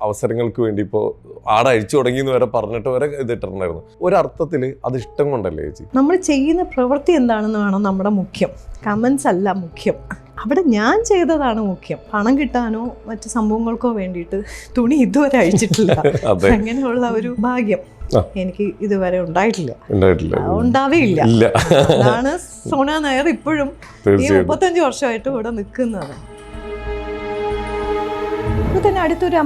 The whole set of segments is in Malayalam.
അവസരങ്ങൾക്ക് വേണ്ടി ഇപ്പോൾ ആടെ അഴിച്ചു തുടങ്ങിയെന്ന് വരെ പറഞ്ഞിട്ട് വരെ ഇതിട്ടിട്ടുണ്ടായിരുന്നു. ഒരർത്ഥത്തിൽ അത് ഇഷ്ടം കൊണ്ടല്ലേ ചേച്ചി? നമ്മൾ ചെയ്യുന്ന പ്രവൃത്തി എന്താണെന്ന് വേണം നമ്മുടെ മുഖ്യം, കമൻസ് അല്ല മുഖ്യം. അവിടെ ഞാൻ ചെയ്തതാണ് മുഖ്യം. പണം കിട്ടാനോ മറ്റു സംഭവങ്ങൾക്കോ വേണ്ടിയിട്ട് തുണി ഇതുവരെ അഴിച്ചിട്ടില്ല. അങ്ങനെയുള്ള ഒരു ഭാഗ്യം എനിക്ക് ഇതുവരെ ഉണ്ടായിട്ടില്ല, ഉണ്ടാവേയില്ല. അതാണ് സോന നായർ ഇപ്പോഴും ഈ 35 വർഷമായിട്ട് ഇവിടെ നിൽക്കുന്നത്. തന്നെ അടുത്തൊരു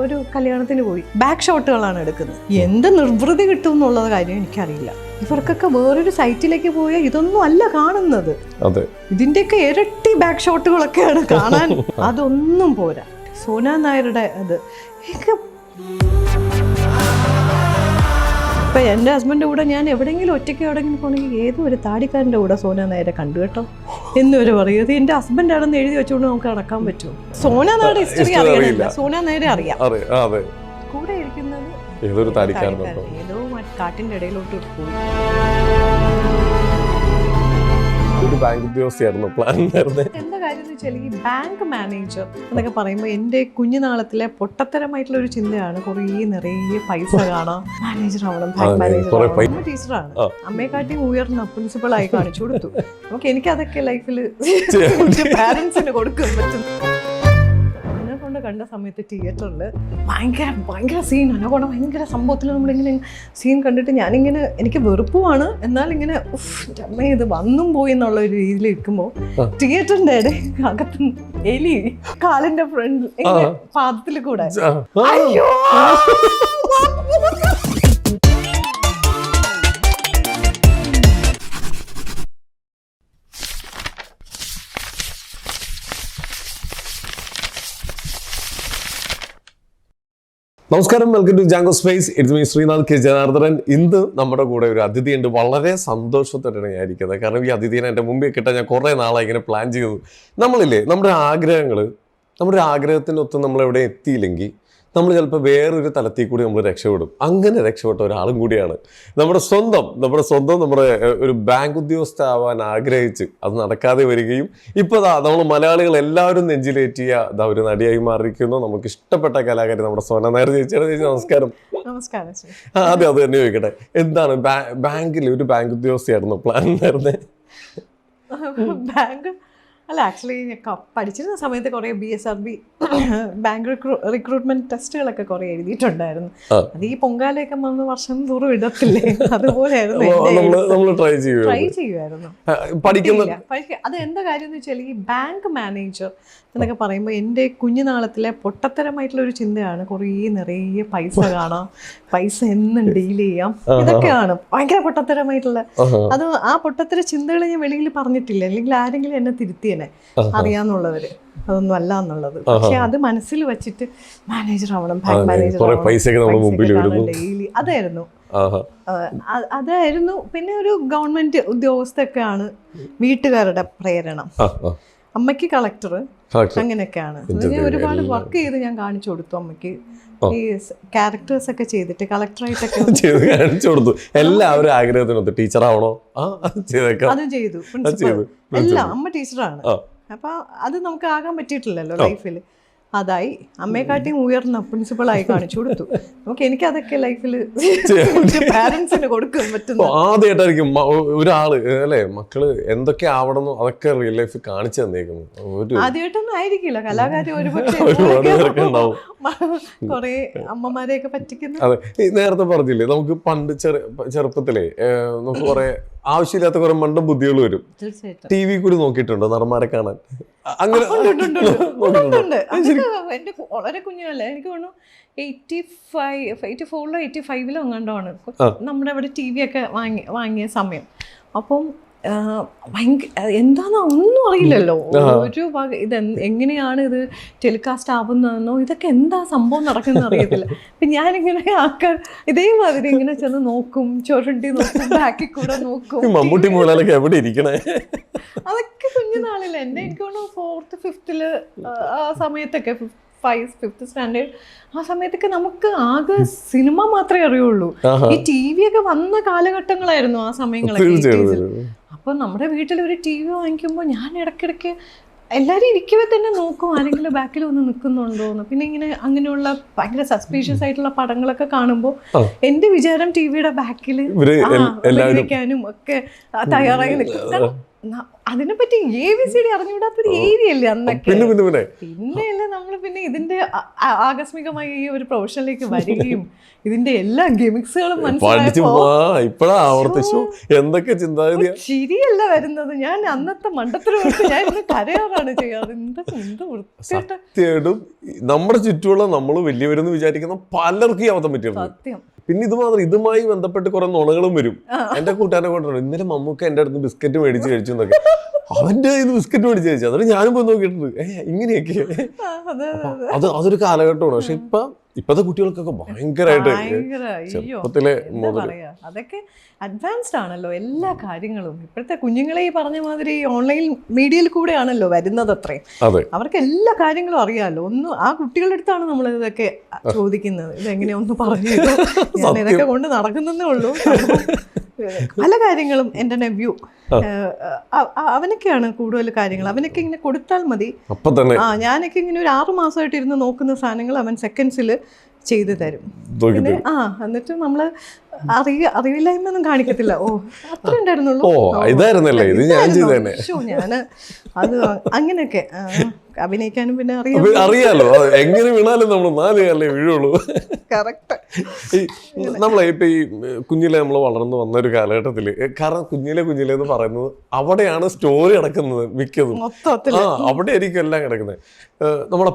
ഒരു കല്യാണത്തിന് പോയി ബാക്ക് ഷോട്ടുകളാണ് എടുക്കുന്നത്. എന്ത് നിർവൃതി കിട്ടും എന്നുള്ളത് കാര്യം എനിക്കറിയില്ല. ഇവർക്കൊക്കെ വേറൊരു സൈറ്റിലേക്ക് പോയാൽ ഇതൊന്നും അല്ല കാണുന്നത്, ഇതിന്റെയൊക്കെ ഇരട്ടി ബാക്ക് ഷോട്ടുകളൊക്കെയാണ് കാണാൻ. അതൊന്നും പോരാ. സോന നായരുടെ അത് ഇപ്പം എൻ്റെ ഹസ്ബൻഡിൻ്റെ കൂടെ ഞാൻ എവിടെയെങ്കിലും ഒറ്റയ്ക്ക് എവിടെയെങ്കിലും പോകണമെങ്കിൽ ഏതോ ഒരു താടിക്കാരൻ്റെ കൂടെ സോന നായരെ കണ്ടു കേട്ടോ എന്നവർ പറയും. ഇത് എൻ്റെ ഹസ്ബൻഡാണെന്ന് എഴുതി വെച്ചുകൊണ്ട് നമുക്ക് നടക്കാൻ പറ്റുമോ? സോന നായരുടെ ഹിസ്റ്ററി അറിയാനില്ല, സോന നായരെ അറിയാം. കൂടെ ഇരിക്കുന്നത് ഏതോ കാട്ടിൻ്റെ ഇടയിലോട്ട് പോയി. എന്താ കാര്യം എന്ന് വെച്ചാൽ ഈ ബാങ്ക് മാനേജർ എന്നൊക്കെ പറയുമ്പോൾ എൻ്റെ കുഞ്ഞുനാളത്തിലെ പൊട്ടത്തരമായിട്ടുള്ള ഒരു ചിന്തയാണ്. നിറയെ പൈസ കാണാം, മാനേജർ ആവണം, ബാങ്ക് മാനേജർ ആവണം. അമ്മ ടീച്ചറാണ്, അമ്മയെക്കാട്ടിയും ഉയർന്ന പ്രിൻസിപ്പളായി കാണിച്ചു കൊടുത്തു. നമുക്ക് എനിക്കതൊക്കെ ലൈഫിൽ പാരൻസിന് കൊടുക്കാൻ പറ്റും. കൊണ്ട് കണ്ട സമയത്ത് തിയേറ്ററിൽ ഭയങ്കര സീൻ, അനകൊണ്ട ഭയങ്കര സംഭവത്തിൽ നമ്മളിങ്ങനെ സീൻ കണ്ടിട്ട് ഞാനിങ്ങനെ എനിക്ക് വെറുപ്പുമാണ്, എന്നാൽ ഇങ്ങനെ അമ്മ ഇത് വന്നും പോയി എന്നുള്ള ഒരു രീതിയിൽ ഇരിക്കുമ്പോൾ തിയേറ്ററിന്റെ അകത്ത് എലി കാലിന്റെ ഫ്രണ്ട് പാദത്തിൽ കൂടെ അയ്യോ നമസ്കാരം, welcome to Jango Space. It's me Sreenath K Janardhanan. ഇന്ന് നമ്മുടെ കൂടെ ഒരു അതിഥിയുണ്ട്. വളരെ സന്തോഷത്തോടെയാണ് ഞാൻ ഇരിക്കുന്നത്. കാരണം ഈ അതിഥിനെ എൻ്റെ മുമ്പിൽ കിട്ടാൻ ഞാൻ കുറേ നാളായി ഇങ്ങനെ പ്ലാൻ ചെയ്തു. നമ്മളില്ലേ നമ്മുടെ ആഗ്രഹത്തിനൊത്ത് നമ്മളെവിടെ എത്തിയില്ലെങ്കിൽ നമ്മൾ ചിലപ്പോൾ വേറൊരു തലത്തിൽ കൂടി നമ്മൾ രക്ഷപ്പെടും. അങ്ങനെ രക്ഷപ്പെട്ട ഒരാളും കൂടിയാണ് നമ്മുടെ സ്വന്തം ഒരു ബാങ്ക് ഉദ്യോഗസ്ഥ ആവാൻ ആഗ്രഹിച്ച് അത് നടക്കാതെ വരികയും ഇപ്പോൾ നമ്മൾ മലയാളികൾ എല്ലാവരും നെഞ്ചിലേറ്റിയ ഒരു നടിയായി മാറിയിരിക്കുന്നു. നമുക്ക് ഇഷ്ടപ്പെട്ട കലാകാരി നമ്മുടെ സോന നായർ ചേച്ചിയാണ്. ചേച്ചി നമസ്കാരം. അതെ, അത് തന്നെ ചോദിക്കട്ടെ, എന്താണ് ബാങ്കിൽ ഒരു ബാങ്ക് ഉദ്യോഗസ്ഥയായിരുന്നു പ്ലാൻ ഉണ്ടായിരുന്നത്? അല്ല, ആക്ച്വലി പഠിച്ചിരുന്ന സമയത്ത് കുറേ BSRB ബാങ്ക് റിക്രൂട്ട്മെന്റ് ടെസ്റ്റുകളൊക്കെ കുറേ എഴുതിയിട്ടുണ്ടായിരുന്നു. അത് ഈ പൊങ്കാലയൊക്കെ വന്ന് വർഷം തോറും ഇടത്തില്ലേ, അതുപോലെയായിരുന്നു. ട്രൈ ചെയ്യുമായിരുന്നു. അത് എന്താ കാര്യം എന്ന് വെച്ചാൽ ഈ ബാങ്ക് മാനേജർ എന്നൊക്കെ പറയുമ്പോൾ എൻ്റെ കുഞ്ഞുനാളത്തിലെ പൊട്ടത്തരമായിട്ടുള്ള ഒരു ചിന്തയാണ്. നിറയെ പൈസ കാണാം, പൈസ എന്നും ഡീൽ ചെയ്യാം, ഇതൊക്കെയാണ് ഭയങ്കര പൊട്ടത്തരമായിട്ടുള്ള. അത് ആ പൊട്ടത്തര ചിന്തകൾ ഞാൻ വെളിയിൽ പറഞ്ഞിട്ടില്ല, അല്ലെങ്കിൽ ആരെങ്കിലും എന്നെ തിരുത്തിയെന്നെ അറിയാന്നുള്ളവര് അതൊന്നും അല്ല എന്നുള്ളത്. പക്ഷെ അത് മനസ്സിൽ വെച്ചിട്ട് മാനേജർ ആവണം, ബാങ്ക് മാനേജർ ഡെയിലി അതായിരുന്നു. പിന്നെ ഒരു ഗവൺമെന്റ് ഉദ്യോഗസ്ഥൊക്കെയാണ് വീട്ടുകാരുടെ പ്രേരണ. അമ്മയ്ക്ക് കളക്ടർ, അങ്ങനെയൊക്കെയാണ്. ഒരുപാട് വർക്ക് ചെയ്ത് ഞാൻ കാണിച്ചു കൊടുത്തു അമ്മയ്ക്ക്. ഈ ക്യാരക്ടേഴ്സ് ഒക്കെ ചെയ്തിട്ട് കളക്ടറായിട്ടൊക്കെ കാണിച്ചു കൊടുത്തു. എല്ലാവരും ആഗ്രഹത്തിനൊത്ത് ടീച്ചർ ആവണോ അത് ചെയ്തു. പ്രിൻസിപ്പൽ എല്ലാം അമ്മ ടീച്ചറാണ്. അപ്പൊ അത് നമുക്ക് ആകാൻ പറ്റിയിട്ടില്ലല്ലോ ലൈഫിൽ. അതായി അമ്മയെക്കാട്ടിയും ഉയർന്ന പ്രിൻസിപ്പളായി കാണിച്ചു കൊടുത്തു. നമുക്ക് എനിക്കതൊക്കെ ലൈഫിൽ പാരൻസിന് കൊടുക്കാൻ പറ്റും. ആദ്യമായിട്ടായിരിക്കും ഒരാള് അല്ലെ മക്കള് എന്തൊക്കെ ആവണമെന്നോ അതൊക്കെ റിയൽ ലൈഫ് കാണിച്ചു തന്നേക്കുന്നു. ആദ്യമായിട്ടൊന്നും ആയിരിക്കില്ല, കലാകാരി ഒരുപക്ഷെ കൊറേ അമ്മമാരെയൊക്കെ പറ്റിക്കുന്നു. അതെ, നേരത്തെ പറഞ്ഞില്ലേ നമുക്ക് പണ്ട് ചെറുപ്പത്തിലേ നമുക്ക് കുറെ ആവശ്യമില്ലാത്ത കുറെ മണ്ടും ബുദ്ധികൾ വരും. TV കൂടി നോക്കിയിട്ടുണ്ടോ നടന്മാരെ കാണാൻ? അങ്ങനെ എന്റെ വളരെ കുഞ്ഞുങ്ങളല്ലേ, എനിക്ക് തോന്നുന്നു 84 85 എങ്ങാണ്ടാണ് നമ്മുടെ അവിടെ TV ഒക്കെ വാങ്ങിയ സമയം. അപ്പം എന്താണെന്നോ ഒന്നും അറിയില്ലല്ലോ. ഇത് എങ്ങനെയാണ് ഇത് ടെലികാസ്റ്റ് ആവുന്നതെന്നോ ഇതൊക്കെ എന്താ സംഭവം നടക്കുന്നത് അറിയത്തില്ല. അപ്പം ഞാനിങ്ങനെ ആൾക്കാർ ഇതേമാതിരി ഇങ്ങനെ ചെന്ന് നോക്കും, ചുരണ്ടി നോക്കും, ബാക്കിൽ കൂടെ നോക്കും. അതൊക്കെ കുഞ്ഞുനാളില്ല. എൻ്റെ എനിക്ക് തോന്നുന്നു 4th 5th ആ സമയത്തൊക്കെ 5th സ്റ്റാൻഡേർഡ് ആ സമയത്തൊക്കെ നമുക്ക് ആകെ സിനിമ മാത്രമേ അറിയുള്ളൂ. ഈ TV ഒക്കെ വന്ന കാലഘട്ടങ്ങളായിരുന്നു ആ സമയങ്ങളൊക്കെ. അപ്പൊ നമ്മുടെ വീട്ടിൽ ഒരു TV വാങ്ങിക്കുമ്പോൾ ഞാൻ ഇടയ്ക്കിടയ്ക്ക് എല്ലാവരും ഇരിക്കവേ തന്നെ നോക്കും ആരെങ്കിലും ബാക്കിൽ വന്ന് നിൽക്കുന്നുണ്ടോന്ന്. പിന്നെ ഇങ്ങനെ അങ്ങനെയുള്ള ഭയങ്കര സസ്പീഷ്യസ് ആയിട്ടുള്ള പടങ്ങളൊക്കെ കാണുമ്പോൾ എന്റെ വിചാരം ടിവിയുടെ ബാക്കിൽ വെക്കാനും ഒക്കെ തയ്യാറായി നിൽക്കും. കാരണം അതിനെപ്പറ്റി ABCD അറിഞ്ഞുകൂടാത്തൊരു ഏരിയ അല്ലേ അന്നൊക്കെ. പിന്നെയല്ലേ നമ്മൾ പിന്നെ ഇതിന്റെ ആകസ്മികമായി ഈ ഒരു പ്രൊഫഷനിലേക്ക് വരികയും ഇതിന്റെ എല്ലാ ഗെമിക്സുകളും എന്തൊക്കെ ചിന്താഗതി ശരിയല്ല വരുന്നത്. ഞാൻ അന്നത്തെ മണ്ടത്തിലോട്ട് ഞാൻ ഇന്ന് കരയാറാണ് ചെയ്യാറ്. സത്യമായിട്ടും നമ്മുടെ ചുറ്റുമുള്ള നമ്മൾ വലിയവരെന്ന് വിചാരിക്കുന്ന പലർക്കും അബദ്ധം പറ്റിയത്. സത്യം. പിന്നെ ഇത് മാത്രം ഇതുമായി ബന്ധപ്പെട്ട് കുറെ നുണകളും വരും. എന്റെ കൂട്ടുകാരനെ കൊണ്ടുവരും, ഇന്നലെ മമ്മൂക്ക എന്റെ അടുത്ത് ബിസ്ക്കറ്റ് മേടിച്ച് കഴിച്ചു എന്നൊക്കെ. അവന്റെ ഇത് ബിസ്ക്കറ്റ് മേടിച്ച് കഴിച്ചു. അതൊരു ഞാനും പോയി നോക്കിയിട്ടുണ്ട്. ഇങ്ങനെയൊക്കെ അതൊരു കാലഘട്ടമാണ്. പക്ഷെ ഇപ്പത്തെ കുട്ടികൾക്കൊക്കെ ഭയങ്കരമായിട്ട് ചെറുപ്പത്തിലെ അതൊക്കെ അഡ്വാൻസ്ഡ് ആണല്ലോ എല്ലാ കാര്യങ്ങളും. ഇപ്പോഴത്തെ കുഞ്ഞുങ്ങളെ ഈ പറഞ്ഞ മാതിരി ഓൺലൈൻ മീഡിയയിൽ കൂടെയാണല്ലോ വരുന്നത്. അത്രയും അവർക്ക് എല്ലാ കാര്യങ്ങളും അറിയാമല്ലോ. ഒന്നും ആ കുട്ടികളുടെ അടുത്താണ് നമ്മൾ ഇതൊക്കെ ചോദിക്കുന്നത്. ഇതെങ്ങനെയാ ഒന്ന് പറഞ്ഞു, ഞാൻ ഇതൊക്കെ കൊണ്ട് നടക്കുന്നതേ ഉള്ളൂ. പല കാര്യങ്ങളും എൻ്റെ നെവ്യൂ അവനൊക്കെയാണ് കൂടുതൽ കാര്യങ്ങൾ. അവനൊക്കെ ഇങ്ങനെ കൊടുത്താൽ മതി. ഞാനൊക്കെ ഇങ്ങനെ ഒരു 6 മാസമായിട്ട് ഇരുന്ന് നോക്കുന്ന സാധനങ്ങൾ അവൻ സെക്കൻഡ്സിൽ ചെയ്തു തരും. പിന്നെ എന്നിട്ട് നമ്മള് അറിവില്ലായ്മൊന്നും കാണിക്കത്തില്ല. ഓ അത്ര ഉണ്ടായിരുന്നുള്ളൂ, ഞാന് അത് അങ്ങനെയൊക്കെ അഭിനയിക്കാനും പിന്നെ അറിയാലോ. എങ്ങനെ വീണാലും നമ്മൾ 4 കാലേ വീഴുള്ളൂ. കറക്റ്റ്. നമ്മളെ ഇപ്പൊ ഈ കുഞ്ഞിലെ നമ്മൾ വളർന്നു വന്ന ഒരു കാലഘട്ടത്തില്, കാരണം കുഞ്ഞിലെ എന്ന് പറയുന്നത് അവിടെയാണ് സ്റ്റോറി കിടക്കുന്നത് മിക്കതും. അവിടെ ആയിരിക്കും എല്ലാം കിടക്കുന്നത്. നമ്മളെ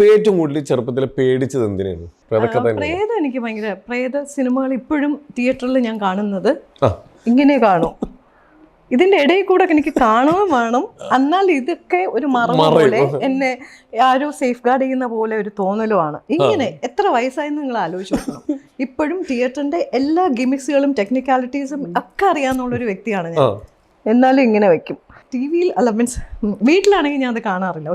ഏറ്റവും കൂടുതൽ ചെറുപ്പത്തിൽ പേടിച്ചത് എന്തിനാണ്? പ്രേതം. എനിക്ക് ഭയങ്കര പ്രേത സിനിമകൾ ഇപ്പോഴും തിയേറ്ററിൽ ഞാൻ കാണുന്നത് ഇങ്ങനെ കാണും. ഇതിന്റെ ഇടയിൽ കൂടെ എനിക്ക് കാണുകയും വേണം. എന്നാൽ ഇതൊക്കെ ഒരു മറവ് പോലെ എന്നെ ആരോ സേഫ് ഗാർഡ് ചെയ്യുന്ന പോലെ ഒരു തോന്നലുമാണ്. ഇങ്ങനെ എത്ര വയസ്സായെന്ന് നിങ്ങൾ ആലോചിച്ച് നോക്കണം. ഇപ്പോഴും തിയേറ്ററിന്റെ എല്ലാ ഗിമിക്സുകളും ടെക്നിക്കാലിറ്റീസും ഒക്കെ അറിയാവുന്നുള്ളൊരു വ്യക്തിയാണ് ഞാൻ. എന്നാലും ഇങ്ങനെ വെക്കും. TV-യിൽ അല്ല, മീൻസ് വീട്ടിലാണെങ്കിൽ ഞാൻ അത് കാണാറില്ല.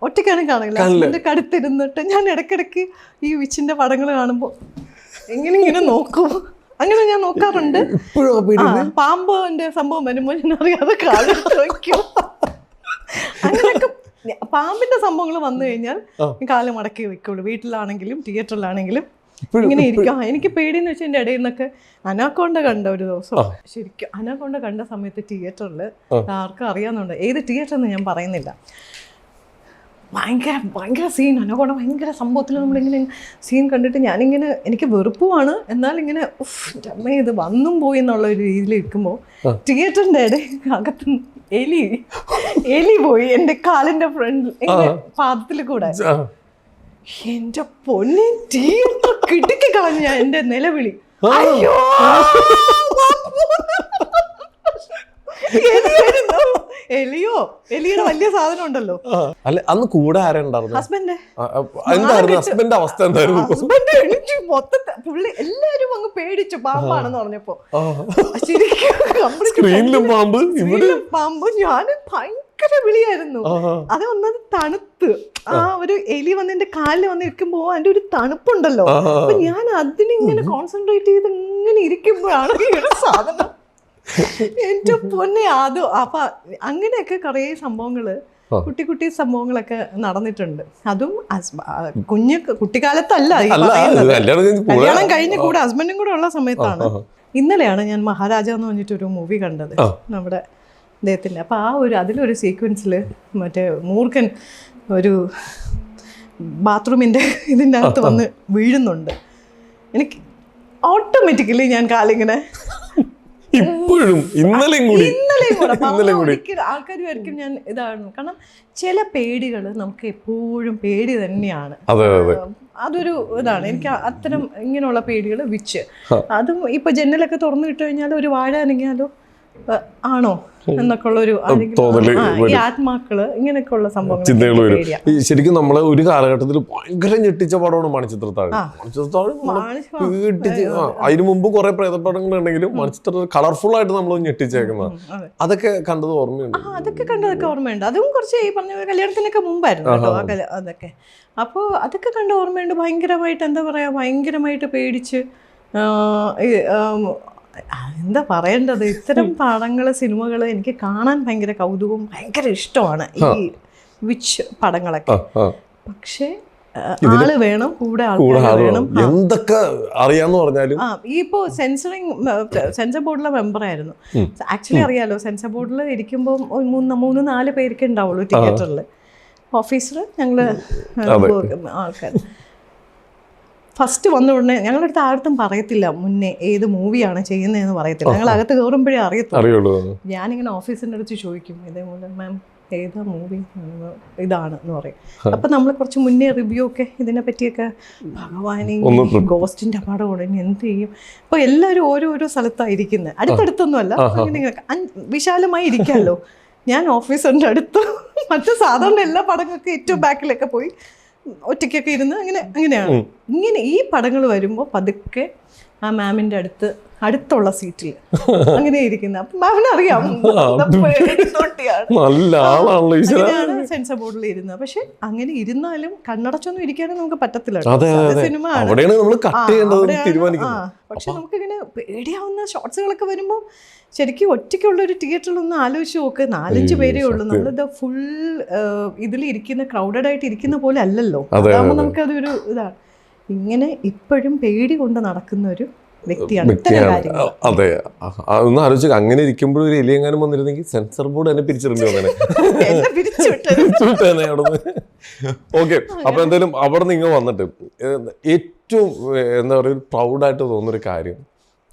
ഒറ്റയ്ക്കാണെങ്കിൽ കാണില്ല. എൻ്റെ അടുത്തിരുന്നിട്ട് ഞാൻ ഇടയ്ക്കിടയ്ക്ക് ഈ വിച്ചിന്റെ പടങ്ങൾ കാണുമ്പോൾ ഇങ്ങനെ നോക്കും. അങ്ങനെ ഞാൻ നോക്കാറുണ്ട്. പാമ്പിന്റെ സംഭവം വരുമ്പോൾ ഞാൻ അറിയാതെ കാലെടുത്ത് വയ്ക്കും. അങ്ങനെയൊക്കെ പാമ്പിന്റെ സംഭവങ്ങൾ വന്നു കഴിഞ്ഞാൽ കാല് മടക്കി വെക്കുള്ളൂ. വീട്ടിലാണെങ്കിലും തിയേറ്ററിലാണെങ്കിലും ഇങ്ങനെ ഇരിക്കും. എനിക്ക് പേടിയെന്ന് വെച്ചാൽ എൻ്റെ ഇടയിൽ നിന്നൊക്കെ അനാക്കോണ്ട കണ്ട ഒരു ദിവസം. ശരിക്കും അനാക്കോണ്ട കണ്ട സമയത്ത് തിയേറ്ററിൽ ആർക്കും അറിയാവുന്നുണ്ട്, ഏത് തിയേറ്റർ എന്ന് ഞാൻ പറയുന്നില്ല, ഭയങ്കര സീൻ. അനകോണ്ട ഭയങ്കര സംഭവത്തിൽ നമ്മളിങ്ങനെ സീൻ കണ്ടിട്ട് ഞാനിങ്ങനെ എനിക്ക് വെറുപ്പുമാണ്. എന്നാൽ ഇങ്ങനെ അമ്മേ ഇത് വന്നും പോയി എന്നുള്ള ഒരു രീതിയിൽ ഇരിക്കുമ്പോൾ തിയേറ്ററിൻ്റെ അകത്ത് എലി പോയി എൻ്റെ കാലിൻ്റെ ഫ്രണ്ട് പാദത്തിൽ കൂടെ. എൻ്റെ പൊന്നെ, തിയേറ്റർ കിടുക്കി കളഞ്ഞു ഞാൻ. എൻ്റെ നിലവിളി, അയ്യോ എലിയുടെ വലിയ സാധനം ഉണ്ടല്ലോ. അല്ല അന്ന് കൂടെ ആരുണ്ടായിരുന്നു? ഹസ്ബൻഡ്. ഹസ്ബൻഡിന്റെ അവസ്ഥ എന്തായിരുന്നു? ഹസ്ബൻഡ് എണീച്ചു. മൊത്തത്തിൽ പുള്ളി എല്ലാരും അങ്ങ് പേടിച്ചു പാമ്പാണെന്ന് പറഞ്ഞപ്പോ. ശരിക്കും പാമ്പ്. ഞാൻ ഭയങ്കര വിളിയായിരുന്നു. അത് ഒന്നത് തണുത്ത് ആ ഒരു എലി വന്ന് എന്റെ കാലിൽ വന്നിരിക്കുമ്പോ അതിന്റെ ഒരു തണുപ്പുണ്ടല്ലോ. അപ്പൊ ഞാൻ അതിനിങ്ങനെ കോൺസെൻട്രേറ്റ് ചെയ്ത് ഇങ്ങനെ ഇരിക്കുമ്പോഴാണ് ഈ ഒരു സാധനം. എന്റെ പൊന്നെ, അത് അപ്പൊ അങ്ങനെയൊക്കെ കുറേ സംഭവങ്ങള് കുട്ടി സംഭവങ്ങളൊക്കെ നടന്നിട്ടുണ്ട്. അതും കുട്ടിക്കാലത്തല്ല, കല്യാണം കഴിഞ്ഞ് കൂടെ ഹസ്ബൻഡും കൂടെ ഉള്ള സമയത്താണ്. ഇന്നലെയാണ് ഞാൻ മഹാരാജ എന്ന് പറഞ്ഞിട്ടൊരു മൂവി കണ്ടത്, നമ്മുടെ അദ്ദേഹത്തിൻ്റെ. അപ്പോൾ ആ അതിലൊരു സീക്വൻസിൽ മറ്റേ മൂർഖൻ ഒരു ബാത്റൂമിൻ്റെ ഇതിൻ്റെ അകത്ത് വന്ന് വീഴുന്നുണ്ട്. എനിക്ക് ഓട്ടോമാറ്റിക്കലി ഞാൻ കാലിങ്ങനെ ഇന്നലെയും കൂടെ ആൾക്കാർ വരയ്ക്കും ഞാൻ ഇതാണ്. കാരണം ചില പേടികൾ നമുക്ക് എപ്പോഴും പേടി തന്നെയാണ്. അതൊരു ഇതാണ് എനിക്ക് അത്തരം ഇങ്ങനെയുള്ള പേടികൾ വിച്ച്. അതും ഇപ്പൊ ജനലൊക്കെ തുറന്നു വിട്ടു കഴിഞ്ഞാൽ ഒരു വാഴ അനങ്ങിയാലോ ആണോ എന്നൊക്കെ ഉള്ളൊരു ഈ ആത്മാക്കള് ഇങ്ങനെയൊക്കെ ഉള്ള സംഭവങ്ങൾ. ശരിക്കും നമ്മളെ ഒരു കാലഘട്ടത്തിൽ ഭയങ്കര ഞെട്ടിച്ച പടമാണ് മണിച്ചിത്രത്താഴ്. അതിനു മുമ്പ് കുറെ പ്രേതപടങ്ങൾ ഉണ്ടെങ്കിലും മണിച്ചിത്രത്താഴ് കളർഫുൾ ആയിട്ട് നമ്മൾ ഞെട്ടിച്ചേക്കുന്നത്. അതൊക്കെ കണ്ടത് ഓർമ്മയുണ്ട്. അതൊക്കെ കണ്ടതൊക്കെ ഓർമ്മയുണ്ട്. അതും കുറച്ച് ഈ പറഞ്ഞ കല്യാണത്തിനൊക്കെ മുമ്പായിരുന്നു കേട്ടോ അതൊക്കെ. അപ്പോൾ അതൊക്കെ കണ്ട ഓർമ്മയുണ്ട്. ഭയങ്കരമായിട്ട് എന്താ പറയാ, ഭയങ്കരമായിട്ട് പേടിച്ച് എന്താ പറയേണ്ടത്, ഇത്തരം പടങ്ങൾ സിനിമകൾ എനിക്ക് കാണാൻ ഭയങ്കര കൗതുകവും ഭയങ്കര ഇഷ്ടമാണ് ഈ വിച്ച് പടങ്ങളൊക്കെ. പക്ഷേ ആള് വേണം, കൂടെ ആൾക്കാർ വേണം. എന്തൊക്കെ അറിയാന്ന് പറഞ്ഞാലും ഇപ്പോ സെൻസർ ബോർഡിലെ മെമ്പർ ആയിരുന്നു. ആക്ച്വലി അറിയാലോ, സെൻസർ ബോർഡിൽ ഇരിക്കുമ്പോൾ 3-4 പേർക്ക് ഉണ്ടാവുള്ളൂ തിയേറ്ററിൽ. ഓഫീസർ ഞങ്ങള് ആൾക്കാർ ഫസ്റ്റ് വന്ന ഉടനെ ഞങ്ങളടുത്ത് ആർക്കും പറയത്തില്ല മുന്നേ ഏത് മൂവിയാണ് ചെയ്യുന്നതെന്ന് പറയത്തില്ല. ഞങ്ങൾ അകത്ത് കയറുമ്പോഴേ അറിയത്തുള്ളൂ. ഞാനിങ്ങനെ ഓഫീസിൻ്റെ അടുത്ത് ചോദിക്കും, ഇതേപോലെ മാം ഏതാ മൂവി, ഇതാണ് എന്ന് പറയും. അപ്പം നമ്മൾ കുറച്ച് മുന്നേ റിവ്യൂ ഒക്കെ ഇതിനെ പറ്റിയൊക്കെ, ഭഗവാനെ ഗോസ്റ്റിൻ്റെ പടമാണ് ഇനി എന്ത് ചെയ്യും. അപ്പോൾ എല്ലാവരും ഓരോരോ സ്ഥലത്തായിരിക്കുന്നത്, അടുത്തടുത്തൊന്നും അല്ല, അങ്ങനെ വിശാലമായി ഇരിക്കാമല്ലോ. ഞാൻ ഓഫീസറിൻ്റെ അടുത്ത് മറ്റു സാധാരണ എല്ലാ പടങ്ങൾക്ക് ഏറ്റവും ബാക്കിലൊക്കെ പോയി ഒറ്റയ്ക്കൊക്കെ ഇരുന്ന് അങ്ങനെയാണ്. ഇങ്ങനെ ഈ പടങ്ങൾ വരുമ്പോൾ പതുക്കെ ആ മാമിൻ്റെ അടുത്തുള്ള സീറ്റിൽ അങ്ങനെ ഇരിക്കുന്നത്. അപ്പം മാമിന് അറിയാം അങ്ങനെയാണ് സെൻസർ ബോർഡിൽ ഇരുന്നത്. പക്ഷെ അങ്ങനെ ഇരുന്നാലും കണ്ണടച്ചൊന്നും ഇരിക്കാനും നമുക്ക് പറ്റത്തില്ല. സിനിമ പക്ഷെ നമുക്കിങ്ങനെ പേടിയാവുന്ന ഷോർട്സുകളൊക്കെ വരുമ്പോൾ ശരിക്കും ഒറ്റയ്ക്കുള്ള ഒരു തിയേറ്ററിലൊന്ന് ആലോചിച്ച് നോക്ക്, 4-5 പേരേ ഉള്ളൂ. നമ്മളിത് ഫുൾ ഇതിലിരിക്കുന്ന ക്രൗഡഡ് ആയിട്ട് ഇരിക്കുന്ന പോലെ അല്ലല്ലോ. അതാകുമ്പോൾ നമുക്കതൊരു ഇതാണ്. ഇങ്ങനെ ഇപ്പോഴും പേടി കൊണ്ട് നടക്കുന്ന ഒരു വ്യക്തിയാണ്. അതെ, അതൊന്നും ആലോചിച്ചു. അങ്ങനെ ഇരിക്കുമ്പോഴും ഒരു എലിയെങ്ങാനും വന്നിരുന്നെങ്കിൽ സെൻസർ ബോർഡ് തന്നെ പിരിച്ചിട്ടുണ്ട്. ഓക്കെ, അപ്പൊ എന്തായാലും അവിടെ നിങ്ങൾ വന്നിട്ട് ഏറ്റവും എന്താ പറയുക പ്രൗഡായിട്ട് തോന്നുന്നൊരു കാര്യം,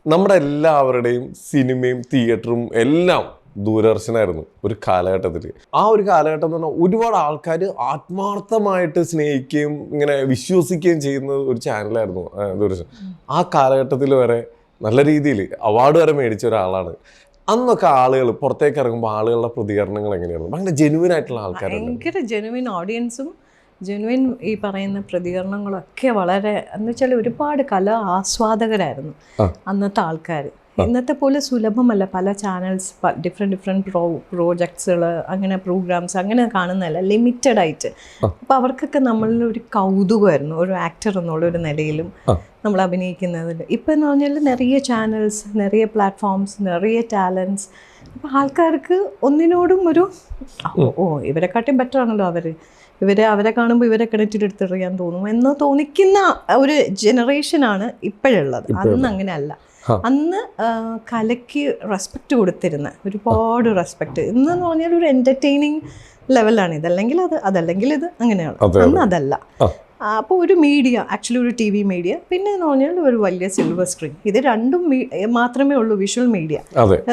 നമ്മുടെ എല്ലാവരുടെയും സിനിമയും തിയേറ്ററും എല്ലാം ദൂരദർശനായിരുന്നു ഒരു കാലഘട്ടത്തിൽ. ആ ഒരു കാലഘട്ടം എന്ന് പറഞ്ഞാൽ ഒരുപാട് ആൾക്കാർ ആത്മാർത്ഥമായിട്ട് സ്നേഹിക്കുകയും ഇങ്ങനെ വിശ്വസിക്കുകയും ചെയ്യുന്ന ഒരു ചാനലായിരുന്നു ദൂരദർശൻ. ആ കാലഘട്ടത്തിൽ വരെ നല്ല രീതിയിൽ അവാർഡ് വരെ മേടിച്ച ഒരാളാണ്. അന്നൊക്കെ ആളുകൾ പുറത്തേക്ക് ഇറങ്ങുമ്പോൾ ആളുകളുടെ പ്രതികരണങ്ങൾ എങ്ങനെയായിരുന്നു? ഭയങ്കര ജെനുവിൻ ആയിട്ടുള്ള ആൾക്കാരാണ്, ഭയങ്കര ജെനുവിൻ ഓഡിയൻസും ജെനുവിൻ ഈ പറയുന്ന പ്രതികരണങ്ങളൊക്കെ വളരെ എന്ന് വെച്ചാൽ ഒരുപാട് കലാ ആസ്വാദകരായിരുന്നു അന്നത്തെ ആൾക്കാർ. ഇന്നത്തെ പോലെ സുലഭമല്ല, പല ചാനൽസ് ഡിഫറെൻറ്റ് പ്രോജക്ട്സുകൾ അങ്ങനെ പ്രോഗ്രാംസ് അങ്ങനെ കാണുന്നതല്ല, ലിമിറ്റഡ് ആയിട്ട്. അപ്പോൾ അവർക്കൊക്കെ നമ്മളിൽ ഒരു കൗതുകമായിരുന്നു, ഒരു ആക്ടർ എന്നുള്ള ഒരു നിലയിലും നമ്മൾ അഭിനയിക്കുന്നതിൽ. ഇപ്പം എന്ന് പറഞ്ഞാൽ നിറയെ ചാനൽസ്, നിറയെ പ്ലാറ്റ്ഫോംസ്, നിറയെ ടാലൻസ്. അപ്പോൾ ആൾക്കാർക്ക് ഒന്നിനോടും ഒരു ഇവരെക്കാട്ടും ബെറ്റർ ആണല്ലോ അവരെ കാണുമ്പോൾ ഇവരെ കിണറ്റിലെടുത്തെറിയാൻ തോന്നും എന്ന് തോന്നിക്കുന്ന ഒരു ജനറേഷനാണ് ഇപ്പോഴുള്ളത്. അന്ന് അങ്ങനെ അല്ല. അന്ന് കലയ്ക്ക് റെസ്പെക്റ്റ് കൊടുത്തിരുന്ന ഒരുപാട് റെസ്പെക്റ്റ്. ഇന്നെന്ന് പറഞ്ഞാൽ ഒരു എൻ്റർടൈനിങ് ലെവലാണ്. ഇതല്ലെങ്കിൽ അതല്ലെങ്കിൽ ഇത്, അങ്ങനെയാണ്. അന്ന് അതല്ല. അപ്പോൾ ഒരു മീഡിയ, ആക്ച്വലി ഒരു TV മീഡിയ, പിന്നെ എന്ന് പറഞ്ഞാൽ ഒരു വലിയ സിൽവർ സ്ക്രീൻ, ഇത് രണ്ടും മാത്രമേ ഉള്ളൂ വിഷ്വൽ മീഡിയ.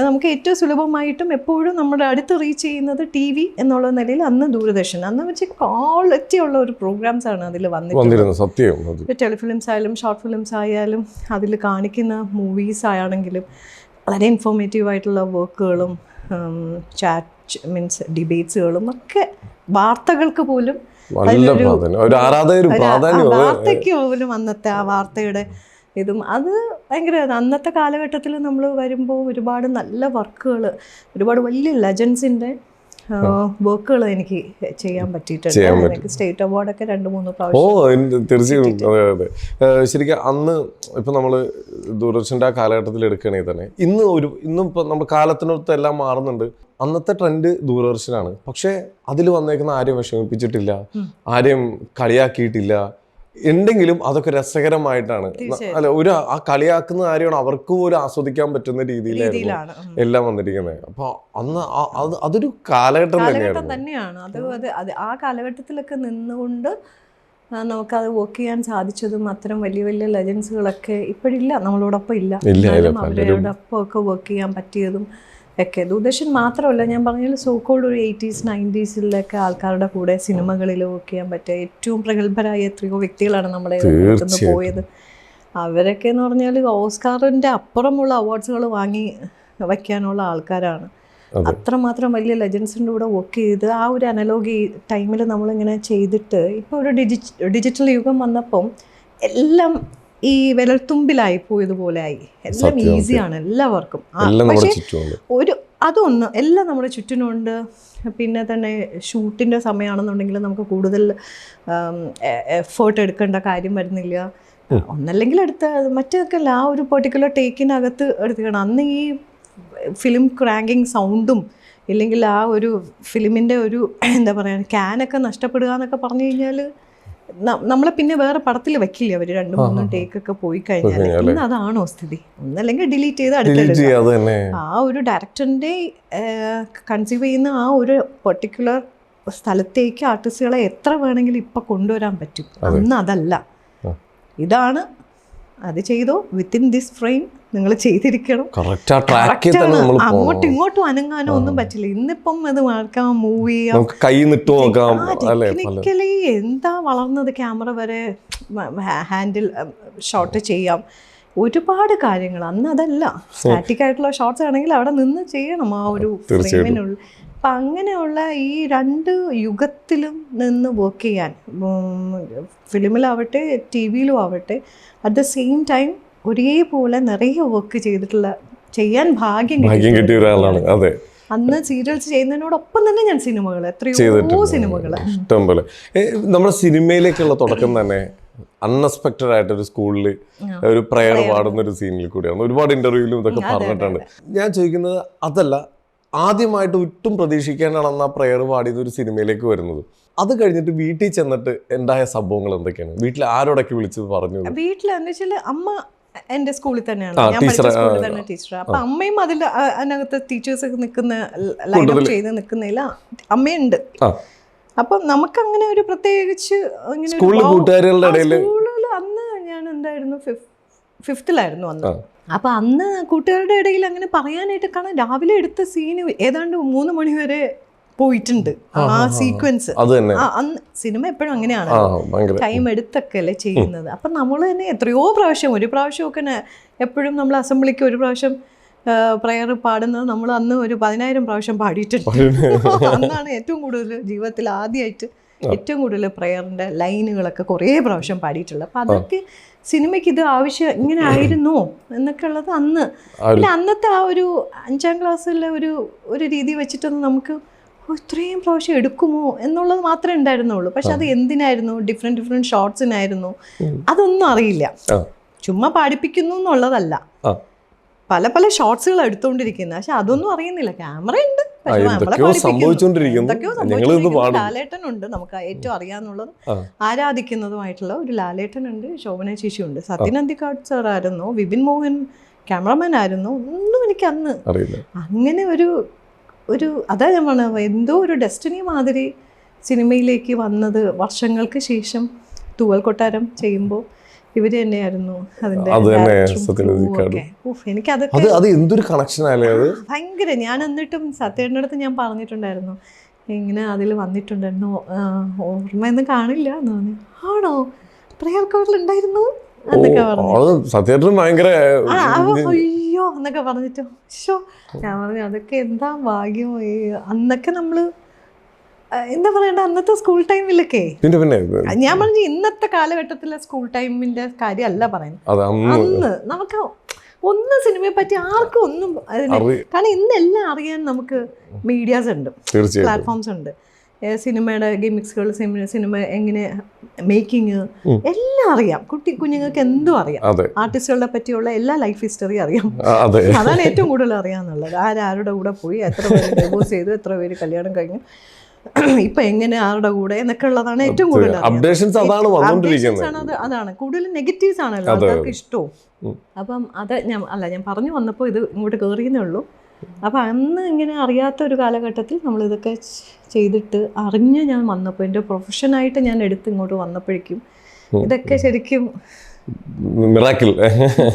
നമുക്ക് ഏറ്റവും സുലഭമായിട്ടും എപ്പോഴും നമ്മുടെ അടുത്ത് റീച്ച് ചെയ്യുന്നത് TV എന്നുള്ള നിലയിൽ അന്ന് ദൂരദർശൻ. അന്ന് വെച്ച് ക്വാളിറ്റി ഉള്ള ഒരു പ്രോഗ്രാംസ് ആണ് അതിൽ വന്നിട്ടുള്ളത്. ടെലിഫിലിംസ് ആയാലും ഷോർട്ട് ഫിലിംസ് ആയാലും അതിൽ കാണിക്കുന്ന മൂവീസ് ആണെങ്കിലും വളരെ ഇൻഫോർമേറ്റീവ് ആയിട്ടുള്ള വർക്കുകളും ചാറ്റ് മീൻസ് ഡിബേറ്റ്സുകളും ഒക്കെ, വാർത്തകൾക്ക് പോലും വാർത്തയ്ക്ക് പോലും അന്നത്തെ ആ വാർത്തയുടെ ഇതും അത് ഭയങ്കര. അന്നത്തെ കാലഘട്ടത്തിൽ നമ്മൾ വരുമ്പോൾ ഒരുപാട് നല്ല വർക്കുകൾ, ഒരുപാട് വലിയ ലെജൻസിൻ്റെ വർക്കുകൾ എനിക്ക് ചെയ്യാൻ പറ്റിയിട്ടുണ്ട്. എനിക്ക് സ്റ്റേറ്റ് അവാർഡൊക്കെ 2-3 പ്രാവശ്യം. തീർച്ചയായും. ശരിക്കും അന്ന് ഇപ്പം നമ്മൾ ദൂരദർശൻ്റെ ആ കാലഘട്ടത്തിൽ എടുക്കുകയാണെങ്കിൽ തന്നെ ഇന്നും ഇപ്പം നമ്മൾ കാലത്തിനൊത്ത് എല്ലാം മാറുന്നുണ്ട്. അന്നത്തെ ട്രെൻഡ് ദൂരദർശനാണ്. പക്ഷേ അതിൽ വന്നേക്കുന്ന ആരെയും വിഷമിപ്പിച്ചിട്ടില്ല, ആരെയും കളിയാക്കിയിട്ടില്ല. ഉണ്ടെങ്കിലും അതൊക്കെ രസകരമായിട്ടാണ്. അല്ല, ആ കളിയാക്കുന്ന കാര്യമാണ് അവർക്ക് പോലും ആസ്വദിക്കാൻ പറ്റുന്ന രീതിയിലായിരുന്നു എല്ലാം വന്നിരിക്കുന്നത്. അപ്പൊ അന്ന് അതൊരു കാലഘട്ടം തന്നെയാണ്. അത് ആ കാലഘട്ടത്തിലൊക്കെ നിന്നുകൊണ്ട് നമുക്കത് വർക്ക് ചെയ്യാൻ സാധിച്ചതും അത്തരം വലിയ വലിയ ലെജൻസുകളൊക്കെ ഇപ്പോഴില്ല, നമ്മളോടൊപ്പം ഇല്ല. അവരോടൊപ്പം ഒക്കെ വർക്ക് ചെയ്യാൻ പറ്റിയതും ഒക്കെ ദൂരദർശൻ മാത്രമല്ല, ഞാൻ പറഞ്ഞാൽ സോക്കോൾഡ് ഒരു 80s 90s ആൾക്കാരുടെ കൂടെ സിനിമകളിൽ വർക്ക് ചെയ്യാൻ പറ്റിയ ഏറ്റവും പ്രഗത്ഭരായ എത്രയോ വ്യക്തികളാണ് നമ്മളെ അടുത്തുനിന്ന് പോയത്. അവരൊക്കെ എന്ന് പറഞ്ഞാൽ ഓസ്കാറിൻ്റെ അപ്പുറമുള്ള അവാർഡ്സുകൾ വാങ്ങി വയ്ക്കാനുള്ള ആൾക്കാരാണ്. അത്രമാത്രം വലിയ ലെജൻസിൻ്റെ കൂടെ വർക്ക് ചെയ്ത് ആ ഒരു അനലോഗ് ടൈമിൽ നമ്മളിങ്ങനെ ചെയ്തിട്ട് ഇപ്പോൾ ഒരു ഡിജിറ്റൽ യുഗം വന്നപ്പം എല്ലാം ഈ വിരൽത്തുമ്പിലായി പോയതുപോലെ ആയി. എല്ലാം ഈസിയാണ് എല്ലാവർക്കും. പക്ഷേ അതൊന്ന് എല്ലാം നമ്മുടെ ചുറ്റിനുണ്ട്. പിന്നെ തന്നെ ഷൂട്ടിൻ്റെ സമയമാണെന്നുണ്ടെങ്കിൽ നമുക്ക് കൂടുതൽ എഫേർട്ട് എടുക്കേണ്ട കാര്യം വരുന്നില്ല. ഒന്നല്ലെങ്കിൽ എടുത്ത മറ്റൊക്കെ അല്ല, ആ ഒരു പെർട്ടിക്കുലർ ടേക്കിനകത്ത് എടുത്തുക്കണം. അന്ന് ഈ ഫിലിം ക്രാങ്കിങ് സൗണ്ടും ഇല്ലെങ്കിൽ ആ ഒരു ഫിലിമിൻ്റെ ഒരു എന്താ പറയുക ക്യാനൊക്കെ നഷ്ടപ്പെടുക എന്നൊക്കെ പറഞ്ഞു കഴിഞ്ഞാൽ നമ്മളെ പിന്നെ വേറെ പടത്തിൽ വെക്കില്ല അവർ 2-3 ടേക്കൊക്കെ പോയി കഴിഞ്ഞാൽ. ഇന്ന് അതാണോ സ്ഥിതി? ഒന്നല്ലെങ്കിൽ ഡിലീറ്റ് ചെയ്ത് അടുത്തെടുക്കുക. ആ ഒരു ഡയറക്ടറിൻ്റെ കൺസീവ് ചെയ്യുന്ന ആ ഒരു പെർട്ടിക്കുലർ സ്ഥലത്തേക്ക് ആർട്ടിസ്റ്റുകളെ എത്ര വേണമെങ്കിലും ഇപ്പം കൊണ്ടുവരാൻ പറ്റും. അന്ന് അതല്ല. ഇതാണ്, അത് ചെയ്തോ, വിത്തിൻ ദിസ് ഫ്രെയിം നിങ്ങൾ ചെയ്തിരിക്കണം. അങ്ങോട്ടും ഇങ്ങോട്ടും അനങ്ങാനോ ഒന്നും പറ്റില്ല. ഇന്നിപ്പം അത് മാർക്കാം, മൂവ് ചെയ്യാം, ടെക്നിക്കലി എന്താ വളർന്നത്, ക്യാമറ വരെ ഹാൻഡിൽ ഷോട്ട് ചെയ്യാം, ഒരുപാട് കാര്യങ്ങൾ. അന്ന് അതല്ല, സ്റ്റാറ്റിക് ആയിട്ടുള്ള ഷോട്ട്സ് ആണെങ്കിൽ അവിടെ നിന്ന് ചെയ്യണം ആ ഒരു ഫ്രെയിമിനുള്ളിൽ. അപ്പം അങ്ങനെയുള്ള ഈ 2 യുഗത്തിലും നിന്ന് വർക്ക് ചെയ്യാൻ, ഫിലിമിലാവട്ടെ ടി വിയിലും ആവട്ടെ, അറ്റ് ദ സെയിം ടൈം ഒരേപോലെ നിറയെ വർക്ക് ചെയ്യാൻ ഭാഗ്യം കിട്ടിയ ഒരാളാണ്. അതെ, അന്ന് സീരിയൽസ് ചെയ്യുന്നതിനോടൊപ്പം തന്നെ ഞാൻ സിനിമകൾ, എത്രയോ സിനിമകൾ ഇഷ്ടംപോലെ. നമ്മുടെ സിനിമയിലേക്കുള്ള തുടക്കം തന്നെ അൺഎക്സ്പെക്റ്റഡ് ആയിട്ട് ഒരു സ്കൂളിൽ ഒരു പ്രയർ പാടുന്ന ഒരു സീനിൽ കൂടിയാണ്. ഒരുപാട് ഇന്റർവ്യൂവിലും ഇതൊക്കെ പറഞ്ഞിട്ടുണ്ട്. ഞാൻ ചോദിക്കുന്നത് അതല്ല, ആദ്യമായിട്ട് ഒട്ടും പ്രതീക്ഷിക്കാനാണ് ആ പ്രയർ പാടിയത് ഒരു സിനിമയിലേക്ക് വരുന്നത്. അത് കഴിഞ്ഞിട്ട് വീട്ടിൽ ചെന്നിട്ട് ഉണ്ടായ സംഭവങ്ങൾ എന്തൊക്കെയാണ്? വീട്ടിൽ ആരോടൊക്കെ വിളിച്ചത് പറഞ്ഞു? വീട്ടിലെന്ന് വെച്ചാൽ അമ്മ എൻ്റെ സ്കൂളിൽ തന്നെയാണ്, ഞാൻ പഠിച്ച സ്കൂളിൽ തന്നെ ടീച്ചർ. അപ്പം അമ്മയും അതിനകത്ത് ടീച്ചേഴ്സ് നിൽക്കുന്ന ലൈനപ്പ് ചെയ്ത് നിൽക്കുന്നതിൽ അമ്മയുണ്ട്. അപ്പം നമുക്കങ്ങനെ ഒരു പ്രത്യേകിച്ച് സ്കൂളിൽ അന്ന് ഞാൻ എന്തായിരുന്നു 5th അന്ന്. അപ്പം അന്ന് കൂട്ടുകാരുടെ ഇടയിൽ അങ്ങനെ പറയാനായിട്ട്, കാരണം രാവിലെ എടുത്ത സീന് ഏതാണ്ട് 3 മണി വരെ പോയിട്ടുണ്ട് ആ സീക്വൻസ്. അന്ന് സിനിമ എപ്പോഴും അങ്ങനെയാണ്, ടൈം എടുത്തൊക്കെ അല്ലേ ചെയ്യുന്നത്. അപ്പം നമ്മൾ തന്നെ എത്രയോ പ്രാവശ്യം, ഒരു പ്രാവശ്യമൊക്കെ എപ്പോഴും നമ്മൾ അസംബ്ലിക്ക് ഒരു പ്രാവശ്യം പ്രയർ പാടുന്നത് നമ്മൾ അന്ന് ഒരു 10,000 പ്രാവശ്യം പാടിയിട്ടുണ്ട്. അന്നാണ് ഏറ്റവും കൂടുതൽ ജീവിതത്തിൽ ആദ്യമായിട്ട് ഏറ്റവും കൂടുതൽ പ്രയറിൻ്റെ ലൈനുകളൊക്കെ കുറേ പ്രാവശ്യം പാടിയിട്ടുള്ളത്. അപ്പം അതൊക്കെ സിനിമയ്ക്ക് ഇത് ആവശ്യം ഇങ്ങനെ ആയിരുന്നോ എന്നൊക്കെ ഉള്ളത് അന്ന്. പിന്നെ അന്നത്തെ ആ ഒരു 5ാം ക്ലാസ്സിലെ ഒരു രീതി വെച്ചിട്ടൊന്നും നമുക്ക് ഇത്രയും പ്രാവശ്യം എടുക്കുമോ എന്നുള്ളത് മാത്രമേ ഉണ്ടായിരുന്നുള്ളൂ. പക്ഷെ അത് എന്തിനായിരുന്നു, ഡിഫറെൻറ്റ് ഷോട്ട്സിനായിരുന്നു, അതൊന്നും അറിയില്ല. ചുമ്മാ പാടിപ്പിക്കുന്നു എന്നുള്ളതല്ല, പല ഷോട്ട്സുകൾ എടുത്തുകൊണ്ടിരിക്കുന്നത്. പക്ഷെ അതൊന്നും അറിയുന്നില്ല. ക്യാമറ ഉണ്ട്, ലാലേട്ടനുണ്ട്, നമുക്ക് ഏറ്റവും അറിയാന്നുള്ളതും ആരാധിക്കുന്നതുമായിട്ടുള്ള ഒരു ലാലേട്ടനുണ്ട്, ശോഭന ചേച്ചിയുണ്ട്, സത്യൻ അന്തിക്കാട് സാർ ആയിരുന്നു, വിപിൻ മോഹൻ ക്യാമറമാൻ ആയിരുന്നു. ഒന്നും എനിക്ക് അന്ന് അങ്ങനെ ഒരു അതാ ഞാൻ പറഞ്ഞത്, എന്തോ ഒരു ഡെസ്റ്റിനി മാതിരി സിനിമയിലേക്ക് വന്നത് വർഷങ്ങൾക്ക് ശേഷം. തൂവൽ കൊട്ടാരം ചെയ്യുമ്പോൾ ഇവര് തന്നെയായിരുന്നു ഭയങ്കര. ഞാൻ എന്നിട്ടും സത്യേട്ടൻ്റെ അടുത്ത് ഞാൻ പറഞ്ഞിട്ടുണ്ടായിരുന്നു, ഇങ്ങനെ അതിൽ വന്നിട്ടുണ്ടായിരുന്നു, ഓർമ്മയൊന്നും കാണില്ല എന്ന് പറഞ്ഞു. ആണോ, പ്രയർ കോഡിലുണ്ടായിരുന്നു എന്നൊക്കെ പറഞ്ഞു. അയ്യോ എന്നൊക്കെ പറഞ്ഞിട്ടോ ഷോ. ഞാൻ പറഞ്ഞു അതൊക്കെ എന്താ ഭാഗ്യം. അന്നൊക്കെ നമ്മള് എന്താ പറയണ്ട, അന്നത്തെ സ്കൂൾ ടൈമിലൊക്കെ ഞാൻ പറഞ്ഞു, ഇന്നത്തെ കാലഘട്ടത്തിലെ സ്കൂൾ ടൈമിന്റെ കാര്യമല്ല പറയുന്നത്. അന്ന് നമുക്ക് ഒന്നും സിനിമയെ പറ്റി ആർക്കും ഒന്നും, കാരണം ഇന്നെല്ലാം അറിയാൻ നമുക്ക് മീഡിയാസ് ഉണ്ട്, പ്ലാറ്റ്ഫോംസ് ഉണ്ട്. സിനിമയുടെ ഗിമിക്സുകൾ, സിനിമ എങ്ങനെ മേക്കിങ് എല്ലാം അറിയാം. കുഞ്ഞുങ്ങൾക്ക് എന്തും അറിയാം. ആർട്ടിസ്റ്റുകളെ പറ്റിയുള്ള എല്ലാ ലൈഫ് ഹിസ്റ്ററി അറിയാം. അതാണ് ഏറ്റവും കൂടുതൽ അറിയാന്നുള്ളത്. ആരുടെ കൂടെ പോയി, എത്ര പേര് ഡിവോഴ്സ് ചെയ്തു, എത്ര പേര് കല്യാണം കഴിഞ്ഞു, ഇപ്പൊ എങ്ങനെ ആരുടെ കൂടെ എന്നൊക്കെ ഉള്ളതാണ് ഏറ്റവും കൂടുതൽ. അതാണ് കൂടുതൽ നെഗറ്റീവ്സ് ആണല്ലോ ആൾക്കാർക്ക് ഇഷ്ടവും. അപ്പം അത് ഞാൻ പറഞ്ഞു വന്നപ്പോൾ ഇത് ഇങ്ങോട്ട് കയറിയെന്നേ ഉള്ളൂ. അപ്പം അന്ന് ഇങ്ങനെ അറിയാത്ത ഒരു കാലഘട്ടത്തിൽ നമ്മളിതൊക്കെ ചെയ്തിട്ട് അറിഞ്ഞ് ഞാൻ വന്നപ്പോൾ, എൻ്റെ പ്രൊഫഷനായിട്ട് ഞാൻ എടുത്ത് ഇങ്ങോട്ട് വന്നപ്പോഴേക്കും ഇതൊക്കെ ശരിക്കും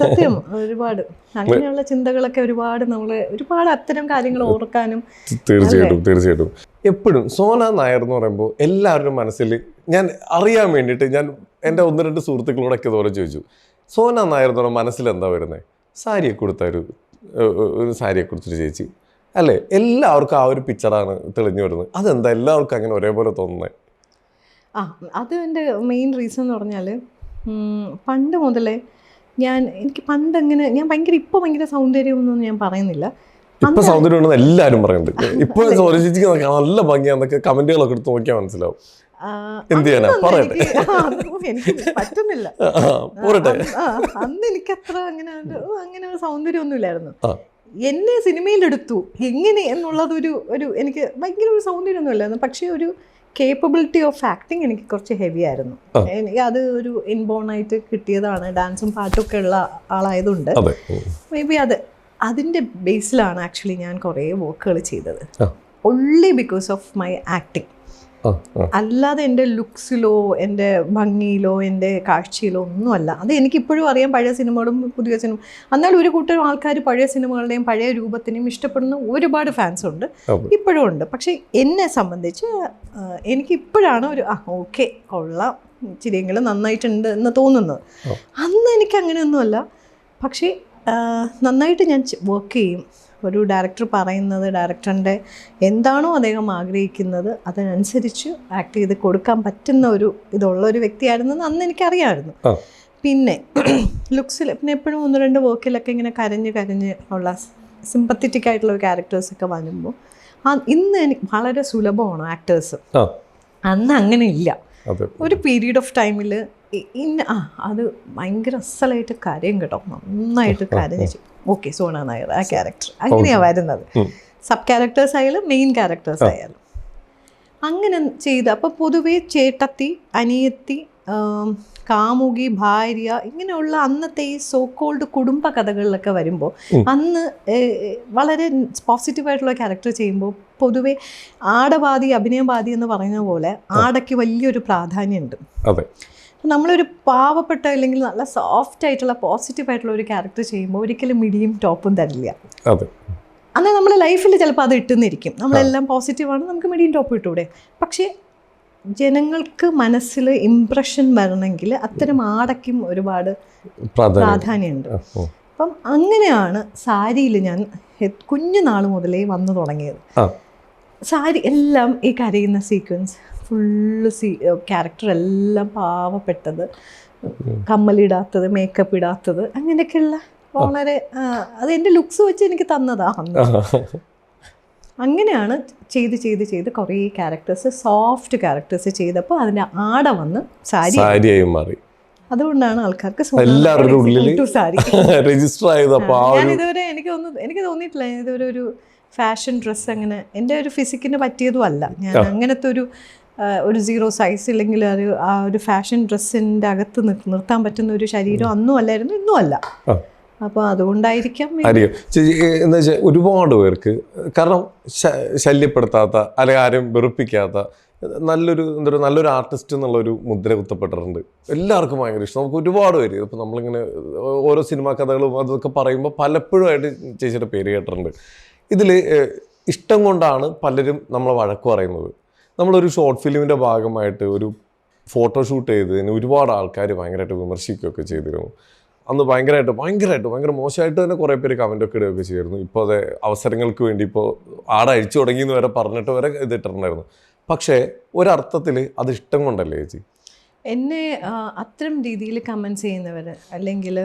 സത്യം ഒരുപാട് അങ്ങനെയുള്ള ചിന്തകളൊക്കെ ഒരുപാട് അത്തരം കാര്യങ്ങൾ ഓർക്കാനും. തീർച്ചയായിട്ടും എപ്പോഴും സോന നായർ എന്ന് പറയുമ്പോൾ എല്ലാവരുടെ മനസ്സിൽ ഞാൻ അറിയാൻ വേണ്ടിയിട്ട് ഞാൻ എൻ്റെ 1-2 സുഹൃത്തുക്കളോടൊക്കെ ഇതുപോലെ ചോദിച്ചു, സോന നായർ എന്ന് പറയുമ്പോൾ മനസ്സിൽ എന്താ വരുന്നത്? സാരിയൊക്കെ കൊടുത്ത ഒരു സാരിയെ കുറിച്ചൊരു ചേച്ചി അല്ലേ? എല്ലാവർക്കും ആ ഒരു പിക്ചറാണ് തെളിഞ്ഞു വരുന്നത്. അതെന്താ എല്ലാവർക്കും അങ്ങനെ ഒരേപോലെ തോന്നുന്നത്? അത് എൻ്റെ മെയിൻ റീസൺ എന്ന് പറഞ്ഞാൽ, പണ്ട് മുതലേ എനിക്ക് പണ്ടങ്ങനെ ഞാൻ ഭയങ്കര സൗന്ദര്യമൊന്നും ഞാൻ പറയുന്നില്ല. ഇപ്പൊ സൗന്ദര്യം ഉണ്ടെന്ന് എല്ലാവരും പറയുന്നുണ്ട്. ഇപ്പൊ നല്ല ഭംഗിയാന്നൊക്കെ കമന്റുകളൊക്കെ എടുത്ത് നോക്കിയാൽ മനസ്സിലാവും. ആ, എന്ത് ചെയ്യാനാ? അന്നൊന്നും പറയട്ടെ. എനിക്ക് പറ്റുന്നില്ല. പോരട്ടെ. അന്ന് എനിക്കത്ര അങ്ങനെ ഒരു സൗന്ദര്യമൊന്നുമില്ലായിരുന്നു. ആ. എന്നെ സിനിമയിലെടുത്തു എങ്ങനെ എന്നുള്ളതൊരു എനിക്ക് ഭയങ്കര ഒരു സൗന്ദര്യമൊന്നുമില്ലായിരുന്നു. പക്ഷേ ഒരു കേപ്പബിലിറ്റി ഓഫ് ആക്ടിങ് എനിക്ക് കുറച്ച് ഹെവി ആയിരുന്നു. എനിക്ക് അത് ഒരു ഇൻബോൺ ആയിട്ട് കിട്ടിയതാണ്. ഡാൻസും പാട്ടും ഒക്കെ ഉള്ള ആളായതുകൊണ്ട് മേ ബി അതിൻ്റെ ബേസിലാണ് ആക്ച്വലി ഞാൻ കുറേ വർക്കുകൾ ചെയ്തത്. Only because of my acting. അല്ലാതെ എൻ്റെ ലുക്സിലോ എൻ്റെ ഭംഗിയിലോ എൻ്റെ കാഴ്ചയിലോ ഒന്നുമല്ല. അത് എനിക്കിപ്പോഴും അറിയാം. പഴയ സിനിമകളും പുതിയ സിനിമ, എന്നാലും ഒരു കൂട്ടം ആൾക്കാർ പഴയ സിനിമകളുടെയും പഴയ രൂപത്തിനെയും ഇഷ്ടപ്പെടുന്ന ഒരുപാട് ഫാൻസ് ഉണ്ട്, ഇപ്പോഴും ഉണ്ട്. പക്ഷേ എന്നെ സംബന്ധിച്ച് എനിക്കിപ്പോഴാണ് ഒരു ഓക്കെ കൊള്ളാം, ഇച്ചിരിയെങ്കിലും നന്നായിട്ടുണ്ട് എന്ന് തോന്നുന്നത്. അന്ന് എനിക്ക് അങ്ങനെയൊന്നുമല്ല. പക്ഷേ നന്നായിട്ട് ഞാൻ വർക്ക് ചെയ്യും. ഒരു ഡയറക്ടർ പറയുന്നത്, ഡയറക്ടറിൻ്റെ എന്താണോ അദ്ദേഹം ആഗ്രഹിക്കുന്നത് അതിനനുസരിച്ച് ആക്ട് ചെയ്ത് കൊടുക്കാൻ പറ്റുന്ന ഇതുള്ള ഒരു വ്യക്തിയായിരുന്നെന്ന് അന്ന് എനിക്കറിയാമായിരുന്നു. പിന്നെ ലുക്സിൽ പിന്നെ എപ്പോഴും 1-2 വർക്കിലൊക്കെ ഇങ്ങനെ കരഞ്ഞ് ഉള്ള സിമ്പത്തറ്റിക് ആയിട്ടുള്ള ക്യാരക്ടേഴ്സൊക്കെ വരുമ്പോൾ ഇന്ന് എനിക്ക് വളരെ സുലഭമാണ് ആക്ടേഴ്സ്. അന്ന് അങ്ങനെ ഇല്ല. ഒരു പീരീഡ് ഓഫ് ടൈമിൽ അത് ഭയങ്കര അസലായിട്ട് കരയും കേട്ടോ, നന്നായിട്ട് കരഞ്ഞു. ഓക്കെ, സോണ നായർ ആ ക്യാരക്ടർ അങ്ങനെയാണ് വരുന്നത്. സബ് ക്യാരക്ടേഴ്സ് ആയാലും മെയിൻ ക്യാരക്ടേഴ്സ് ആയാലും അങ്ങനെ ചെയ്ത്. അപ്പോൾ പൊതുവേ ചേട്ടത്തി, അനിയത്തി, കാമുകി, ഭാര്യ ഇങ്ങനെയുള്ള അന്നത്തെ ഈ സോ കോൾഡ് കുടുംബ കഥകളിലൊക്കെ വരുമ്പോൾ അന്ന് വളരെ പോസിറ്റീവായിട്ടുള്ള ക്യാരക്ടർ ചെയ്യുമ്പോൾ പൊതുവെ ആടവാദി അഭിനയവാദി എന്ന് പറയുന്ന പോലെ ആടയ്ക്ക് വലിയൊരു പ്രാധാന്യമുണ്ട്. നമ്മളൊരു പാവപ്പെട്ട അല്ലെങ്കിൽ നല്ല സോഫ്റ്റ് ആയിട്ടുള്ള പോസിറ്റീവായിട്ടുള്ള ഒരു ക്യാരക്ടർ ചെയ്യുമ്പോൾ ഒരിക്കലും മിഡിയും ടോപ്പും തരില്ല. എന്നാൽ നമ്മുടെ ലൈഫിൽ ചിലപ്പോൾ അത് ഇട്ടുന്നിരിക്കും. നമ്മളെല്ലാം പോസിറ്റീവാണ്, നമുക്ക് മിഡിയും ടോപ്പും ഇട്ടൂടെ. പക്ഷേ ജനങ്ങൾക്ക് മനസ്സിൽ ഇംപ്രഷൻ വരണമെങ്കിൽ അത്തരം ആടയ്ക്കും ഒരുപാട് പ്രാധാന്യമുണ്ട്. അപ്പം അങ്ങനെയാണ് സാരിയിൽ ഞാൻ കുഞ്ഞുനാൾ മുതലേ വന്നു തുടങ്ങിയത്. സാരി എല്ലാം ഈ കരയുന്ന സീക്വൻസ് ഫുള്ള് ക്യാരക്ടർ എല്ലാം പാവപ്പെട്ടത്, കമ്മലിടാത്തത്, മേക്കപ്പ് ഇടാത്തത്, അങ്ങനെയൊക്കെയുള്ള വളരെ അത് എൻ്റെ ലുക്സ് വെച്ച് എനിക്ക് തന്നതാണ്. അങ്ങനെയാണ് ചെയ്ത് കുറേ ക്യാരക്ടേഴ്സ്, സോഫ്റ്റ് ക്യാരക്ടേഴ്സ് ചെയ്തപ്പോൾ അതിൻ്റെ ആട വന്ന് സാരിയായി മാറി. അതുകൊണ്ടാണ് ആൾക്കാർക്ക് ഞാനിതുവരെ എനിക്ക് തോന്നിയിട്ടില്ല ഇതുവരെ ഒരു ഫാഷൻ ഡ്രസ്സ് അങ്ങനെ എൻ്റെ ഒരു ഫിസിക്കിന് പറ്റിയതും അല്ല. ഞാൻ അങ്ങനത്തെ ഒരു 0 സൈസ് ഇല്ലെങ്കിൽ ആ ഒരു ഫാഷൻ ഡ്രസ്സിൻ്റെ അകത്ത് നിർത്താൻ പറ്റുന്ന ഒരു ശരീരം അന്നും അല്ലായിരുന്നു, ഇന്നും അല്ല. അപ്പോൾ അതുകൊണ്ടായിരിക്കാം എന്താ വെച്ചാൽ ഒരുപാട് പേർക്ക് കാരണം ശല്യപ്പെടുത്താത്ത അല്ലെങ്കിൽ ആരും വെറുപ്പിക്കാത്ത നല്ലൊരു ആർട്ടിസ്റ്റ് എന്നുള്ളൊരു മുദ്ര കുത്തപ്പെട്ടിട്ടുണ്ട്. എല്ലാവർക്കും ഭയങ്കര ഇഷ്ടം. നമുക്ക് ഒരുപാട് പേര് ഇപ്പോൾ നമ്മളിങ്ങനെ ഓരോ സിനിമാ കഥകളും അതൊക്കെ പറയുമ്പോൾ പലപ്പോഴും ആയിട്ട് ചേച്ചിയുടെ പേര് കേട്ടിട്ടുണ്ട്. ഇതിൽ ഇഷ്ടം കൊണ്ടാണ് പലരും നമ്മളെ വഴക്ക് പറയുന്നത്. നമ്മളൊരു ഷോർട്ട് ഫിലിമിൻ്റെ ഭാഗമായിട്ട് ഒരു ഫോട്ടോഷൂട്ട് ചെയ്തതിന് ഒരുപാട് ആൾക്കാർ ഭയങ്കരമായിട്ട് വിമർശിക്കുകയൊക്കെ ചെയ്തിരുന്നു. അന്ന് ഭയങ്കര മോശമായിട്ട് തന്നെ കുറേ പേര് കമൻറ്റൊക്കെ ഇടുകയൊക്കെ ചെയ്തിരുന്നു. ഇപ്പോൾ അത് അവസരങ്ങൾക്ക് വേണ്ടി ഇപ്പോൾ അഴിച്ചു തുടങ്ങിയെന്ന് വരെ പറഞ്ഞിട്ട് വരെ ഇതിട്ടിട്ടുണ്ടായിരുന്നു. പക്ഷേ ഒരർത്ഥത്തിൽ അത് ഇഷ്ടം കൊണ്ടല്ലേ ചേച്ചി? എന്നെ അത്തരം രീതിയിൽ കമൻസ് ചെയ്യുന്നവർ അല്ലെങ്കിൽ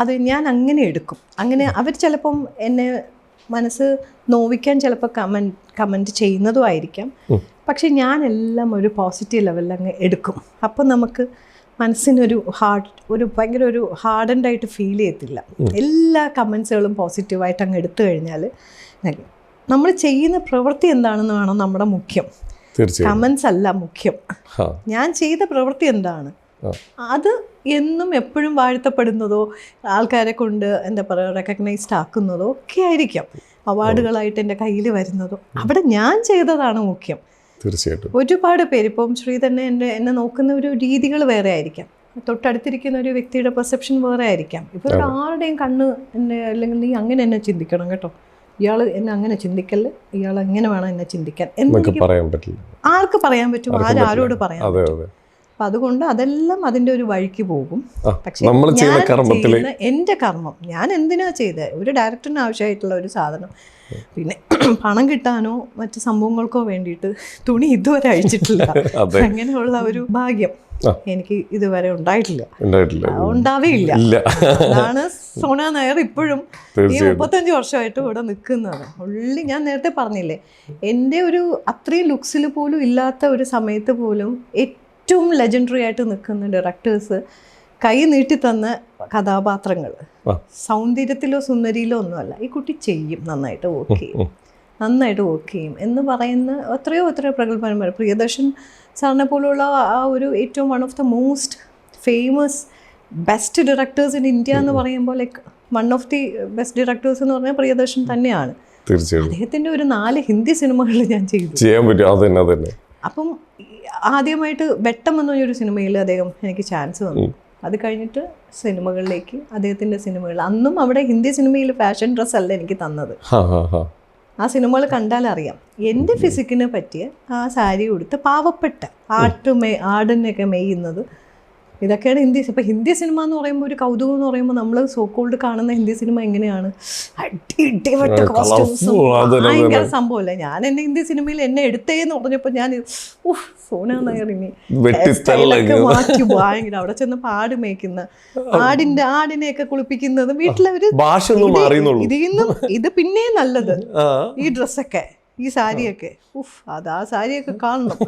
അത് ഞാൻ അങ്ങനെ എടുക്കും. അങ്ങനെ അവർ ചിലപ്പം എന്നെ മനസ്സ് നോവിക്കാൻ ചിലപ്പോൾ കമൻറ്റ് ചെയ്യുന്നതും ആയിരിക്കാം. പക്ഷെ ഞാനെല്ലാം ഒരു പോസിറ്റീവ് ലെവലിൽ അങ്ങ് എടുക്കും. അപ്പം നമുക്ക് മനസ്സിനൊരു ഭയങ്കര ഒരു ഹാർഡൻഡായിട്ട് ഫീൽ ചെയ്യത്തില്ല. എല്ലാ കമൻസുകളും പോസിറ്റീവായിട്ട് അങ്ങ് എടുത്തു കഴിഞ്ഞാൽ നമ്മൾ ചെയ്യുന്ന പ്രവൃത്തി എന്താണെന്ന് വേണം നമ്മുടെ മുഖ്യം. കമൻസ് അല്ല മുഖ്യം. ഞാൻ ചെയ്ത പ്രവൃത്തി എന്താണ് അത് എന്നും എപ്പോഴും വാഴ്ത്തപ്പെടുന്നതോ ആൾക്കാരെ കൊണ്ട് എന്താ പറയുക റെക്കഗ്നൈസ്ഡ് ആക്കുന്നതോ ഒക്കെ ആയിരിക്കാം. അവാർഡുകളായിട്ട് എൻ്റെ കയ്യിൽ വരുന്നതോ അവിടെ ഞാൻ ചെയ്തതാണ് മുഖ്യം. തീർച്ചയായിട്ടും ഒരുപാട് പേര് ഇപ്പം ശ്രീ തന്നെ എന്നെ നോക്കുന്ന ഒരു രീതികൾ വേറെ ആയിരിക്കാം, തൊട്ടടുത്തിരിക്കുന്ന ഒരു വ്യക്തിയുടെ പെർസെപ്ഷൻ വേറെ ആയിരിക്കാം. ഇപ്പോൾ ആരുടെയും കണ്ണ് എന്നെ അല്ലെങ്കിൽ നീ അങ്ങനെ എന്നെ ചിന്തിക്കണം കേട്ടോ, ഇയാൾ എന്നെ അങ്ങനെ ചിന്തിക്കല്ലേ, ഇയാൾ എങ്ങനെ വേണം എന്നെ ചിന്തിക്കാൻ എന്നൊക്കെ പറയാൻ പറ്റില്ല. ആർക്ക് പറയാൻ പറ്റും, ആരോട് പറയാൻ പറ്റും. അപ്പം അതുകൊണ്ട് അതെല്ലാം അതിൻ്റെ ഒരു വഴിക്ക് പോകും. പക്ഷേ എൻ്റെ കർമ്മം ഞാൻ എന്തിനാ ചെയ്തത്? ഒരു ഡയറക്ടറിന് ആവശ്യമായിട്ടുള്ള ഒരു സാധനം, പിന്നെ പണം കിട്ടാനോ മറ്റ് സംഭവങ്ങൾക്കോ വേണ്ടിയിട്ട് തുണി ഇതുവരെ അഴിച്ചിട്ടില്ല. അങ്ങനെയുള്ള ഒരു ഭാഗ്യം എനിക്ക് ഇതുവരെ ഉണ്ടായിട്ടില്ല, ഉണ്ടായിട്ടില്ല, ഉണ്ടാവേയില്ല. ഇല്ല. അതാണ് സോന നായർ ഇപ്പോഴും ഈ 35 വർഷമായിട്ട് ഇവിടെ നിൽക്കുന്നത്. ഉള്ളി ഞാൻ നേരത്തെ പറഞ്ഞില്ലേ, എൻ്റെ ഒരു അത്രയും ലുക്സിൽ പോലും ഇല്ലാത്ത ഒരു സമയത്ത് പോലും ഏറ്റവും ലെജൻഡറി ആയിട്ട് നിൽക്കുന്ന ഡയറക്ടേഴ്സ് കൈ നീട്ടി തന്ന കഥാപാത്രങ്ങൾ സൗന്ദര്യത്തിലോ സുന്ദരിയിലോ ഒന്നുമല്ല, ഈ കുട്ടി ചെയ്യും, നന്നായിട്ട് വർക്ക് ചെയ്യും, നന്നായിട്ട് വർക്ക് ചെയ്യും എന്ന് പറയുന്ന എത്രയോ പ്രഗത്ഭന്മാർ. പ്രിയദർശൻ സാറിനെ പോലുള്ള ആ ഒരു ഏറ്റവും one of the most famous best directors in India എന്ന് പറയുമ്പോൾ like one of the best directors എന്ന് പറഞ്ഞാൽ പ്രിയദർശൻ തന്നെയാണ്. തീർച്ചയായും അദ്ദേഹത്തിൻ്റെ ഒരു 4 ഹിന്ദി സിനിമകൾ ഞാൻ ചെയ്തു. ചെയ്യാൻ പറ്റും, അതന്നെ. അപ്പം ആദ്യമായിട്ട് വെട്ടം എന്ന ഒരു സിനിമയിൽ അദ്ദേഹം എനിക്ക് ചാൻസ് വന്നു. അത് കഴിഞ്ഞിട്ട് സിനിമകളിലേക്ക്, അദ്ദേഹത്തിൻ്റെ സിനിമകൾ. അന്നും അവിടെ ഹിന്ദി സിനിമയിൽ ഫാഷൻ ഡ്രസ്സ് അല്ല എനിക്ക് തന്നത്. ആ സിനിമകൾ കണ്ടാൽ അറിയാം എൻ്റെ ഫിസിക്കിനെ പറ്റിയ ആ സാരി ഉടുത്ത് പാവപ്പെട്ട ആടിനെയൊക്കെ മെയ്യുന്നത്, ഇതൊക്കെയാണ് ഹിന്ദി. ഇപ്പം ഹിന്ദി സിനിമ എന്ന് പറയുമ്പോൾ ഒരു കൗതുകം എന്ന് പറയുമ്പോൾ നമ്മൾ സോക്കോൾഡ് കാണുന്ന ഹിന്ദി സിനിമ എങ്ങനെയാണ്, അടിപൊളി കോസ്റ്റ്യൂംസും ഭയങ്കര സംഭവമല്ല. ഞാൻ എൻ്റെ ഹിന്ദി സിനിമയിൽ എന്നെ എടുത്തേന്ന് പറഞ്ഞപ്പോൾ ഞാൻ സോന നായർ ഇനി സ്റ്റൈലൊക്കെ മാറ്റി ഭയങ്കര അവിടെ ചെന്ന് പാട് മേയ്ക്കുന്ന ആടിനെയൊക്കെ കുളിപ്പിക്കുന്നത് വീട്ടിലവര് ഇതിന്നും ഇത് പിന്നെ നല്ലത് ഈ ഡ്രസ്സൊക്കെ, ഈ സാരിയൊക്കെ. ആ സാരിയൊക്കെ കാണണം.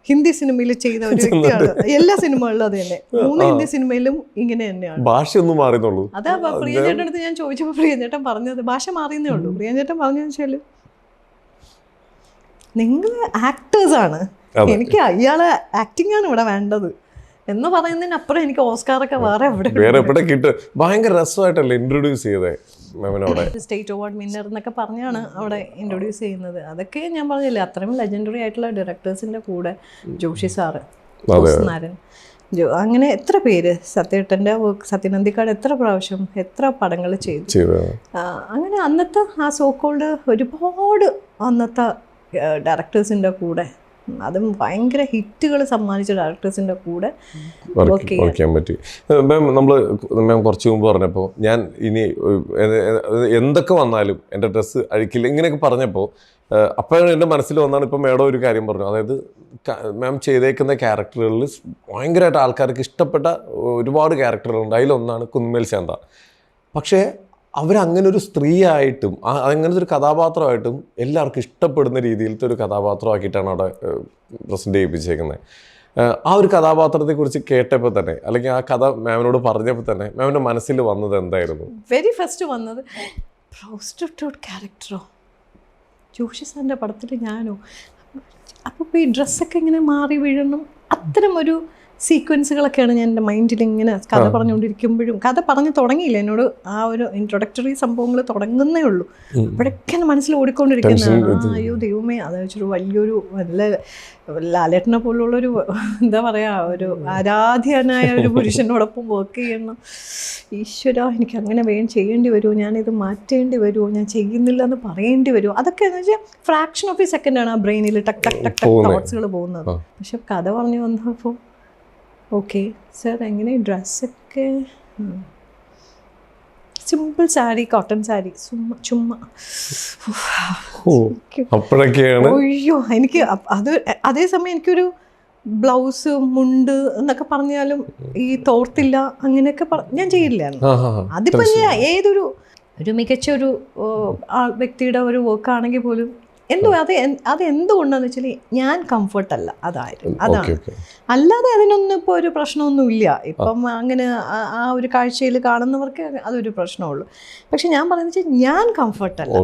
ഹിന്ദി സിനിമയിൽ ചെയ്ത ഒരു വ്യക്തിയാണ്. എല്ലാ സിനിമകളിലും അത് തന്നെ. 3 ഹിന്ദി സിനിമയിലും ഇങ്ങനെ തന്നെയാണ്. ഭാഷയൊന്നും മാറിയുന്നുള്ളൂ. അതാ പ്രിയചേട്ടൻ്റെ അടുത്ത് ഞാൻ ചോദിച്ചപ്പോൾ പ്രിയചേട്ടൻ പറഞ്ഞത് ഭാഷ മാറിയെന്നേ ഉള്ളൂ. പ്രിയചേട്ടൻ പറഞ്ഞതെന്ന് വെച്ചാൽ നിങ്ങൾ ആക്ടേഴ്സാണ്, എനിക്ക് അയാളെ ആക്ടിംഗ് ആണ് ഇവിടെ വേണ്ടത് എന്ന് പറയുന്നതിനപ്പുറം എനിക്ക് ഓസ്കാറൊക്കെ വേറെ എവിടെ കിട്ടും. ഭയങ്കര രസമായിട്ടല്ലേ ഇൻട്രൊഡ്യൂസ് ചെയ്തേ സ്റ്റേറ്റ് അവാർഡ് വിന്നർ എന്നൊക്കെ പറഞ്ഞാണ് അവിടെ ഇൻട്രൊഡ്യൂസ് ചെയ്യുന്നത്. അതൊക്കെ ഞാൻ പറഞ്ഞില്ലേ, അത്രയും ലെജൻഡറി ആയിട്ടുള്ള ഡയറക്ടേഴ്സിൻ്റെ കൂടെ ജോഷി സാറ്, നാരൻ, അങ്ങനെ എത്ര പേര്, സത്യേട്ടൻ്റെ വർക്ക്, സത്യനന്ദിക്കാട് എത്ര പ്രാവശ്യം എത്ര പടങ്ങൾ ചെയ്തു. അങ്ങനെ അന്നത്തെ ആ സോക്കോൾഡ് ഒരുപാട് അന്നത്തെ ഡയറക്ടേഴ്സിൻ്റെ കൂടെ, അതും ഭയങ്കര ഹിറ്റുകൾ സമ്മാനിച്ച ഡയറക്ടേഴ്സിൻ്റെ കൂടെ വർക്ക് ചെയ്യാൻ പറ്റി. മാം കുറച്ച് മുമ്പ് പറഞ്ഞപ്പോൾ ഞാൻ ഇനി എന്തൊക്കെ വന്നാലും എൻ്റെ ഡ്രസ്സ് അഴിക്കില്ല ഇങ്ങനെയൊക്കെ പറഞ്ഞപ്പോൾ അപ്പോഴാണ് എൻ്റെ മനസ്സിൽ വന്നാണ് ഇപ്പം മേഡം ഒരു കാര്യം പറഞ്ഞു. അതായത് മാം ചെയ്തേക്കുന്ന ക്യാരക്ടറുകളിൽ ഭയങ്കരമായിട്ട് ആൾക്കാർക്ക് ഇഷ്ടപ്പെട്ട ഒരുപാട് ക്യാരക്ടറുകളുണ്ട്. അതിലൊന്നാണ് കുന്നുമേൽ ശാന്ത. പക്ഷേ അവരങ്ങനെ ഒരു സ്ത്രീയായിട്ടും അങ്ങനത്തെ ഒരു കഥാപാത്രമായിട്ടും എല്ലാവർക്കും ഇഷ്ടപ്പെടുന്ന രീതിയിലത്തെ ഒരു കഥാപാത്രമാക്കിയിട്ടാണ് അവിടെ പ്രസൻറ്റ് ചെയ്യിപ്പിച്ചേക്കുന്നത്. ആ ഒരു കഥാപാത്രത്തെക്കുറിച്ച് കേട്ടപ്പോൾ തന്നെ, അല്ലെങ്കിൽ ആ കഥ മാമിനോട് പറഞ്ഞപ്പോൾ തന്നെ മാമിൻ്റെ മനസ്സിൽ വന്നത് എന്തായിരുന്നു? വെരി ഫസ്റ്റ് വന്നത് പ്രോസ്റ്റിറ്റ്യൂട്ട് ക്യാരക്ടറോ, ജോഷി സാറിൻ്റെ പടത്തിൽ ഞാനോ. അപ്പോൾ ഈ ഡ്രസ്സൊക്കെ ഇങ്ങനെ മാറി വീഴണം, അത്തരമൊരു സീക്വൻസുകളൊക്കെയാണ് ഞാൻ എൻ്റെ മൈൻഡിൽ ഇങ്ങനെ കഥ പറഞ്ഞുകൊണ്ടിരിക്കുമ്പോഴും. കഥ പറഞ്ഞു തുടങ്ങിയില്ല, എന്നോട് ആ ഒരു ഇൻട്രൊഡക്ടറി സംഭവങ്ങൾ തുടങ്ങുന്നേ ഉള്ളൂ. അപ്പോഴൊക്കെ മനസ്സിൽ ഓടിക്കൊണ്ടിരിക്കുന്നതാണ്, അയ്യോ ദൈവമേ, അത് വെച്ചൊരു വലിയൊരു നല്ല ലാലേട്ടനെ പോലുള്ളൊരു എന്താ പറയുക, ഒരു ആരാധ്യനായ ഒരു പുരുഷനോടൊപ്പം വർക്ക് ചെയ്യണം. ഈശ്വര, എനിക്ക് അങ്ങനെ വേഗം ചെയ്യേണ്ടി വരുമോ, ഞാനിത് മാറ്റേണ്ടി വരുമോ, ഞാൻ ചെയ്യുന്നില്ല എന്ന് പറയേണ്ടി വരുമോ, അതൊക്കെ എന്ന് വെച്ചാൽ ഫ്രാക്ഷൻ ഓഫ് എ സെക്കൻഡാണ് ആ ബ്രെയിനിൽ ടക്ക് ടക്ക് ടക്ക് ടക്ക് തോട്ട്സുകൾ പോകുന്നത്. പക്ഷെ കഥ പറഞ്ഞു വന്നപ്പോൾ ഓക്കെ സർ, എങ്ങനെ ഡ്രസ്സൊക്കെ സിമ്പിൾ സാരി, കോട്ടൺ സാരി, ചുമ്മാ അയ്യോ എനിക്ക് അത്. അതേസമയം എനിക്കൊരു ബ്ലൗസ്, മുണ്ട് എന്നൊക്കെ പറഞ്ഞാലും ഈ തോർത്തില്ല അങ്ങനെയൊക്കെ ഞാൻ ചെയ്യില്ലായിരുന്നു. അതിപ്പോൾ ഞാൻ ഏതൊരു മികച്ച ഒരു വ്യക്തിയുടെ ഒരു വർക്ക് ആണെങ്കിൽ പോലും എന്തോ അത് എന്തുകൊണ്ടാന്ന് വെച്ചാൽ ഞാൻ കംഫർട്ടല്ല, അതാണ്. അല്ലാതെ അതിനൊന്നും ഇപ്പോൾ ഒരു പ്രശ്നമൊന്നുമില്ല. ഇപ്പം അങ്ങനെ ആ ഒരു കാഴ്ചയിൽ കാണുന്നവർക്ക് അതൊരു പ്രശ്നമുള്ളൂ. പക്ഷെ ഞാൻ പറയുന്നത് വെച്ചാൽ ഞാൻ കംഫർട്ടല്ല.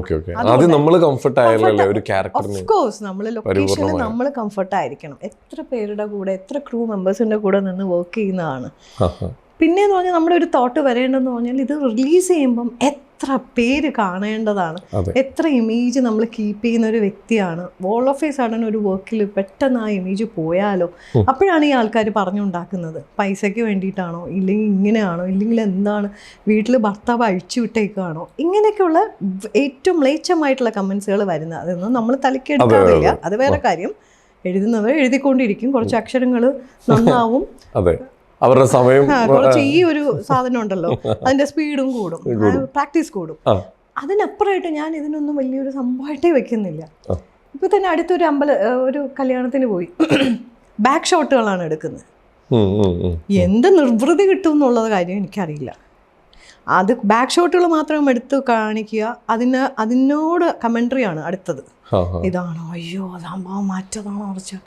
ഓഫ്കോഴ്സ് നമ്മൾ ലൊക്കേഷനിൽ നമ്മൾ കംഫർട്ടായിരിക്കണം. എത്ര പേരുടെ കൂടെ, എത്ര ക്രൂ മെമ്പേഴ്സിൻ്റെ കൂടെ നിന്ന് വർക്ക് ചെയ്യുന്നതാണ്. പിന്നെയെന്ന് പറഞ്ഞാൽ നമ്മുടെ ഒരു തോട്ട് വരേണ്ടതെന്ന് പറഞ്ഞാൽ ഇത് റിലീസ് ചെയ്യുമ്പം എത്ര പേര് കാണേണ്ടതാണ്, എത്ര ഇമേജ് നമ്മൾ കീപ്പ് ചെയ്യുന്ന ഒരു വ്യക്തിയാണ്. വോൾ ഓഫ് എ സഡൻ ഒരു വർക്കിൽ പെട്ടെന്ന് ആ ഇമേജ് പോയാലോ, അപ്പോഴാണ് ഈ ആൾക്കാർ പറഞ്ഞുണ്ടാക്കുന്നത് പൈസയ്ക്ക് വേണ്ടിയിട്ടാണോ, ഇല്ലെങ്കിൽ ഇങ്ങനെയാണോ, ഇല്ലെങ്കിൽ എന്താണ്, വീട്ടിൽ ഭർത്താവ് അഴിച്ചു വിട്ടേക്കാണോ, ഇങ്ങനെയൊക്കെയുള്ള ഏറ്റവും മ്ലേച്ഛമായിട്ടുള്ള കമൻസുകൾ വരുന്നത്. അതൊന്നും നമ്മൾ തലക്കെടുക്കാറില്ല, അത് വേറെ കാര്യം. എഴുതുന്നവർ എഴുതിക്കൊണ്ടിരിക്കും, കുറച്ച് അക്ഷരങ്ങൾ നന്നാവും, അവരുടെ സമയം കുറച്ച് ഈ ഒരു സാധനം ഉണ്ടല്ലോ, അതിന്റെ സ്പീഡും കൂടും, പ്രാക്ടീസ് കൂടും. അതിനപ്പുറമായിട്ട് ഞാൻ ഇതിനൊന്നും വലിയൊരു സംഭവമായിട്ടേ വെക്കുന്നില്ല. ഇപ്പൊ തന്നെ അടുത്തൊരു ഒരു കല്യാണത്തിന് പോയി, ബാക്ക് ഷോട്ടുകളാണ് എടുക്കുന്നത്. എന്ത് നിർവൃതി കിട്ടും എന്നുള്ളത് കാര്യം എനിക്കറിയില്ല. അത് ബാക്ക് ഷോട്ടുകൾ മാത്രം എടുത്ത് കാണിക്കുക, അതിനോട് കമൻട്രിയാണ് അടുത്തത്. ഇതാണോ, അയ്യോ സംഭവം മാറ്റതാണോ കുറച്ച്.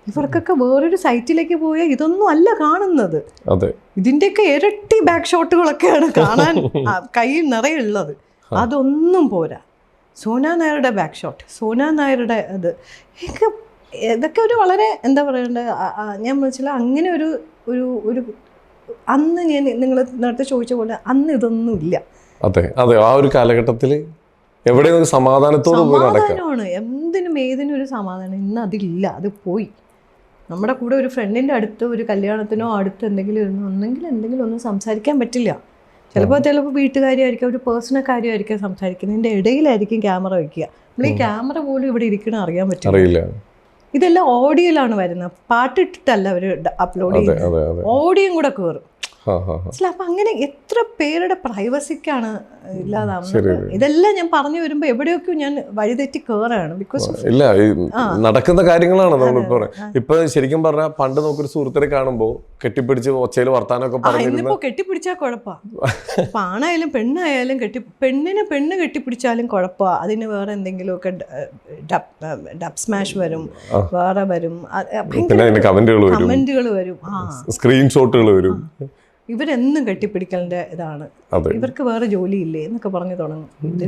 ഇവർക്കൊക്കെ വേറൊരു സൈറ്റിലേക്ക് പോയാൽ ഇതൊന്നും അല്ല കാണുന്നത്. ഇതിൻ്റെയൊക്കെ ഇരട്ടി ബാക്ക് ഷോട്ടുകളൊക്കെയാണ് കാണാൻ കയ്യിൽ നിറയുള്ളത്. അതൊന്നും പോരാ. സോന നായരുടെ ബാക്ക് ഷോട്ട്, സോന നായരുടെ ഇത്, ഇതൊക്കെ ഒരു വളരെ എന്താ പറയണ്ടത്, ഞാൻ മനസ്സില അങ്ങനെ ഒരു ഒരു ഒരു അന്ന് ഞാൻ നിങ്ങൾ നേരത്തെ ചോദിച്ച പോലെ അന്ന് ഇതൊന്നും ഇല്ല. അതെ അതെ, ആ ഒരു കാലഘട്ടത്തിൽ എവിടെയും സമാധാനമാണ്, എന്തിനും ഏതിനും ഒരു സമാധാനം. ഇന്ന് അതില്ല, അത് പോയി. നമ്മുടെ കൂടെ ഒരു ഫ്രണ്ടിൻ്റെ അടുത്ത് ഒരു കല്യാണത്തിനോ അടുത്ത് എന്തെങ്കിലും ഒന്നും സംസാരിക്കാൻ പറ്റില്ല. ചിലപ്പോൾ വീട്ടുകാരിയായിരിക്കും, ഒരു പേഴ്സണൽ കാര്യമായിരിക്കും സംസാരിക്കുന്നതിൻ്റെ ഇടയിലായിരിക്കും ക്യാമറ വയ്ക്കുക. നമ്മൾ ഈ ക്യാമറ പോലും ഇവിടെ ഇരിക്കണം അറിയാൻ പറ്റില്ല. ഇതെല്ലാം ഓഡിയോയിലാണ് വരുന്നത്, പാട്ടിട്ടിട്ടല്ല അവർ അപ്ലോഡ് ചെയ്യുന്നത്, ഓഡിയോയും കൂടെ കയറും. അപ്പം അങ്ങനെ എത്ര പേരുടെ പ്രൈവസിക്കാണ് ഇല്ലാതാവുന്നത്. ഇതെല്ലാം ഞാൻ പറഞ്ഞു വരുമ്പോൾ എവിടെയൊക്കെ ഞാൻ വഴിതെറ്റി കയറാണ്. ബിക്കോസ് ഇല്ല, നടക്കുന്ന കാര്യങ്ങളാണ് നമ്മളിപ്പോ. ഇപ്പൊ ശരിക്കും പറഞ്ഞാൽ പണ്ട് നമുക്കൊരു സുഹൃത്തിനെ കാണുമ്പോൾ കെട്ടിപ്പിടിച്ച് ഒച്ചയിൽ വർത്താനമൊക്കെ ഇന്നിപ്പോ കെട്ടിപ്പിടിച്ചാൽ കുഴപ്പമാണ്. ആണായാലും പെണ്ണായാലും പെണ്ണ് കെട്ടിപ്പിടിച്ചാലും കുഴപ്പമാണ്. അതിന് വേറെ എന്തെങ്കിലുമൊക്കെ ഡബ് സ്മാഷ് വരും, വേറെ വരും, കമന്റുകൾ വരും, സ്ക്രീൻഷോട്ടുകൾ വരും. ഇവരെന്നും കെട്ടിപ്പിടിക്കലിൻ്റെ ഇതാണ്, ഇവർക്ക് വേറെ ജോലിയില്ലേ എന്നൊക്കെ പറഞ്ഞു തുടങ്ങും. ഇത്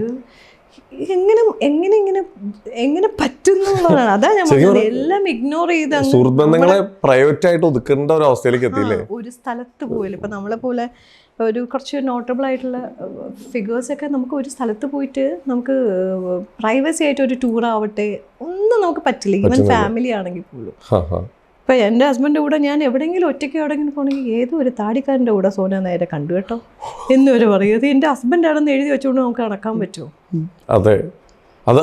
എങ്ങനെ പറ്റുന്നുള്ളതാണ്. അതാ ഞാൻ പറഞ്ഞത്, എല്ലാം ഇഗ്നോർ ചെയ്ത് സുഹൃത്ബന്ധങ്ങളെ പ്രൈവറ്റ് ആയിട്ട് ഒതുക്കേണ്ട ഒരു അവസ്ഥയിലേക്ക് എത്തിയില്ലേ. ഒരു സ്ഥലത്ത് പോയാലും ഇപ്പം നമ്മളെ പോലെ ഒരു കുറച്ച് നോട്ടബിൾ ആയിട്ടുള്ള ഫിഗേഴ്സൊക്കെ നമുക്ക് ഒരു സ്ഥലത്ത് പോയിട്ട് നമുക്ക് പ്രൈവസി ആയിട്ട് ഒരു ടൂർ ആവട്ടെ ഒന്നും നമുക്ക് പറ്റില്ല. ഈവൻ ഫാമിലി ആണെങ്കിൽ പോലും. ഇപ്പം എൻ്റെ ഹസ്ബൻഡിൻ്റെ കൂടെ ഞാൻ എവിടെയെങ്കിലും ഒറ്റയ്ക്ക് എവിടെയെങ്കിലും പോകണമെങ്കിൽ ഏതോ ഒരു താടിക്കാരൻ്റെ കൂടെ സോന നായരെ കണ്ടു കേട്ടോ എന്നിവർ പറയും. ഇത് എൻ്റെ ഹസ്ബൻഡാണെന്ന് എഴുതി വെച്ചുകൊണ്ട് നമുക്ക് നടക്കാൻ പറ്റുമോ? അതെ,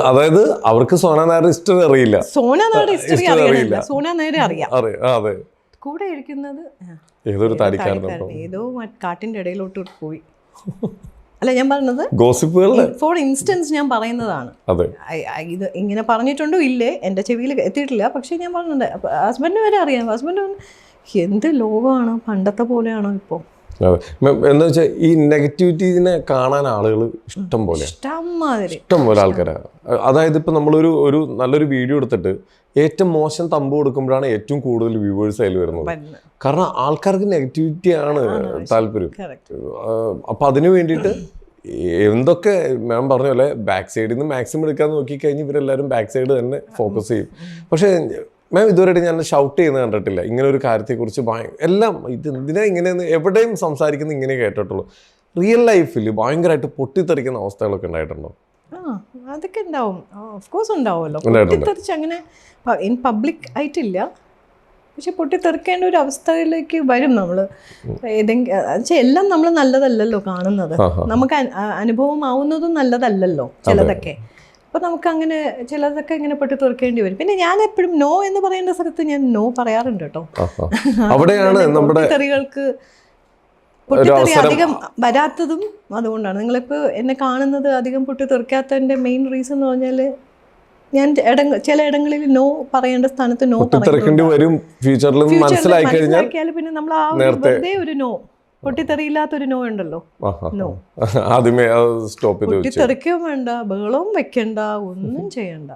അതായത് അവർക്ക് സോന നായരുടെ ഹിസ്റ്ററി അറിയില്ല. സോന നായരുടെ ഹിസ്റ്ററി അറിയില്ല, സോന നായരെ അറിയാം. കൂടെ ഇരിക്കുന്നത് ഏതോ കാട്ടിൻ്റെ ഇടയിലോട്ട് പോയി. അല്ല ഞാൻ പറഞ്ഞത് ഫോർ ഇൻസ്റ്റൻസ് ഞാൻ പറയുന്നതാണ്. ഇത് ഇങ്ങനെ പറഞ്ഞിട്ടുണ്ടോ ഇല്ലേ എൻ്റെ ചെവിയിൽ എത്തിയിട്ടില്ല, പക്ഷേ ഞാൻ പറഞ്ഞിട്ടുണ്ട്. ഹസ്ബൻഡിന് വരെ അറിയാം. ഹസ്ബൻഡ് എന്ത് ലോകമാണ്, പണ്ടത്തെ പോലെയാണോ ഇപ്പോൾ? എന്താ വെച്ചാൽ ഈ നെഗറ്റിവിറ്റീനെ കാണാൻ ആളുകൾ ഇഷ്ടം പോലെ ആൾക്കാരാണ്. അതായത് ഇപ്പം നമ്മളൊരു നല്ലൊരു വീഡിയോ എടുത്തിട്ട് ഏറ്റവും മോശം തമ്പ് കൊടുക്കുമ്പോഴാണ് ഏറ്റവും കൂടുതൽ വ്യൂവേഴ്സ് അതിൽ വരുന്നത്. കാരണം ആൾക്കാർക്ക് നെഗറ്റിവിറ്റിയാണ് താല്പര്യം. അപ്പം അതിനു വേണ്ടിയിട്ട് എന്തൊക്കെ മാം പറഞ്ഞ പോലെ ബാക്ക് സൈഡിൽ നിന്ന് മാക്സിമം എടുക്കാൻ നോക്കിക്കഴിഞ്ഞ് ഇവരെല്ലാവരും ബാക്ക് സൈഡ് തന്നെ ഫോക്കസ് ചെയ്യും. പക്ഷേ മാം ഇതുവരെയായിട്ട് ഞാൻ ഷൗട്ട് ചെയ്യുന്നത് കണ്ടിട്ടില്ല ഇങ്ങനെ ഒരു കാര്യത്തെക്കുറിച്ച്. എല്ലാം ഇത് എന്തിനാ ഇങ്ങനെയെന്ന് എവിടെയും സംസാരിക്കുന്നത് ഇങ്ങനെ കേട്ടിട്ടുള്ളൂ. റിയൽ ലൈഫിൽ ഭയങ്കരമായിട്ട് പൊട്ടിത്തെറിക്കുന്ന അവസ്ഥകളൊക്കെ ഉണ്ടായിട്ടുണ്ടോ? അതൊക്കെ ഉണ്ടാവും, ഓഫ് കോഴ്സ് ഉണ്ടാവുമല്ലോ. പൊട്ടിത്തെറിച്ച് അങ്ങനെ ഇൻ പബ്ലിക് ആയിട്ടില്ല, പക്ഷെ പൊട്ടിത്തെറിക്കേണ്ട ഒരു അവസ്ഥയിലേക്ക് വരും നമ്മൾ. ഏതെങ്കിലും എല്ലാം നമ്മൾ നല്ലതല്ലല്ലോ കാണുന്നത്, നമുക്ക് അനുഭവമാവുന്നതും നല്ലതല്ലല്ലോ ചിലതൊക്കെ. അപ്പോൾ നമുക്കങ്ങനെ ചിലതൊക്കെ ഇങ്ങനെ പൊട്ടിത്തെറിക്കേണ്ടി വരും. പിന്നെ ഞാൻ എപ്പോഴും നോ എന്ന് പറയേണ്ട സ്ഥലത്ത് ഞാൻ നോ പറയാറുണ്ട് കേട്ടോ. പൊട്ടിത്തെറികൾക്ക് പൊട്ടിത്തെറി അധികം വരാത്തതും അതുകൊണ്ടാണ്. നിങ്ങളിപ്പോൾ എന്നെ കാണുന്നത് അധികം പൊട്ടിത്തെറിക്കാത്തതിൻ്റെ മെയിൻ റീസൺ എന്ന് പറഞ്ഞാൽ ഞാൻ ചില ഇടങ്ങളിൽ നോ പറയേണ്ട സ്ഥാനത്ത് നോ മനസ്സിലാക്കിയാൽ പിന്നെ നമ്മൾ ആ വെറുതെ ഒരു നോ, പൊട്ടിത്തെറിയില്ലാത്തൊരു നോ ഉണ്ടല്ലോ, നോ പൊട്ടിത്തെറിക്കുകയും വേണ്ട, ബഹളവും വെക്കണ്ട, ഒന്നും ചെയ്യണ്ട.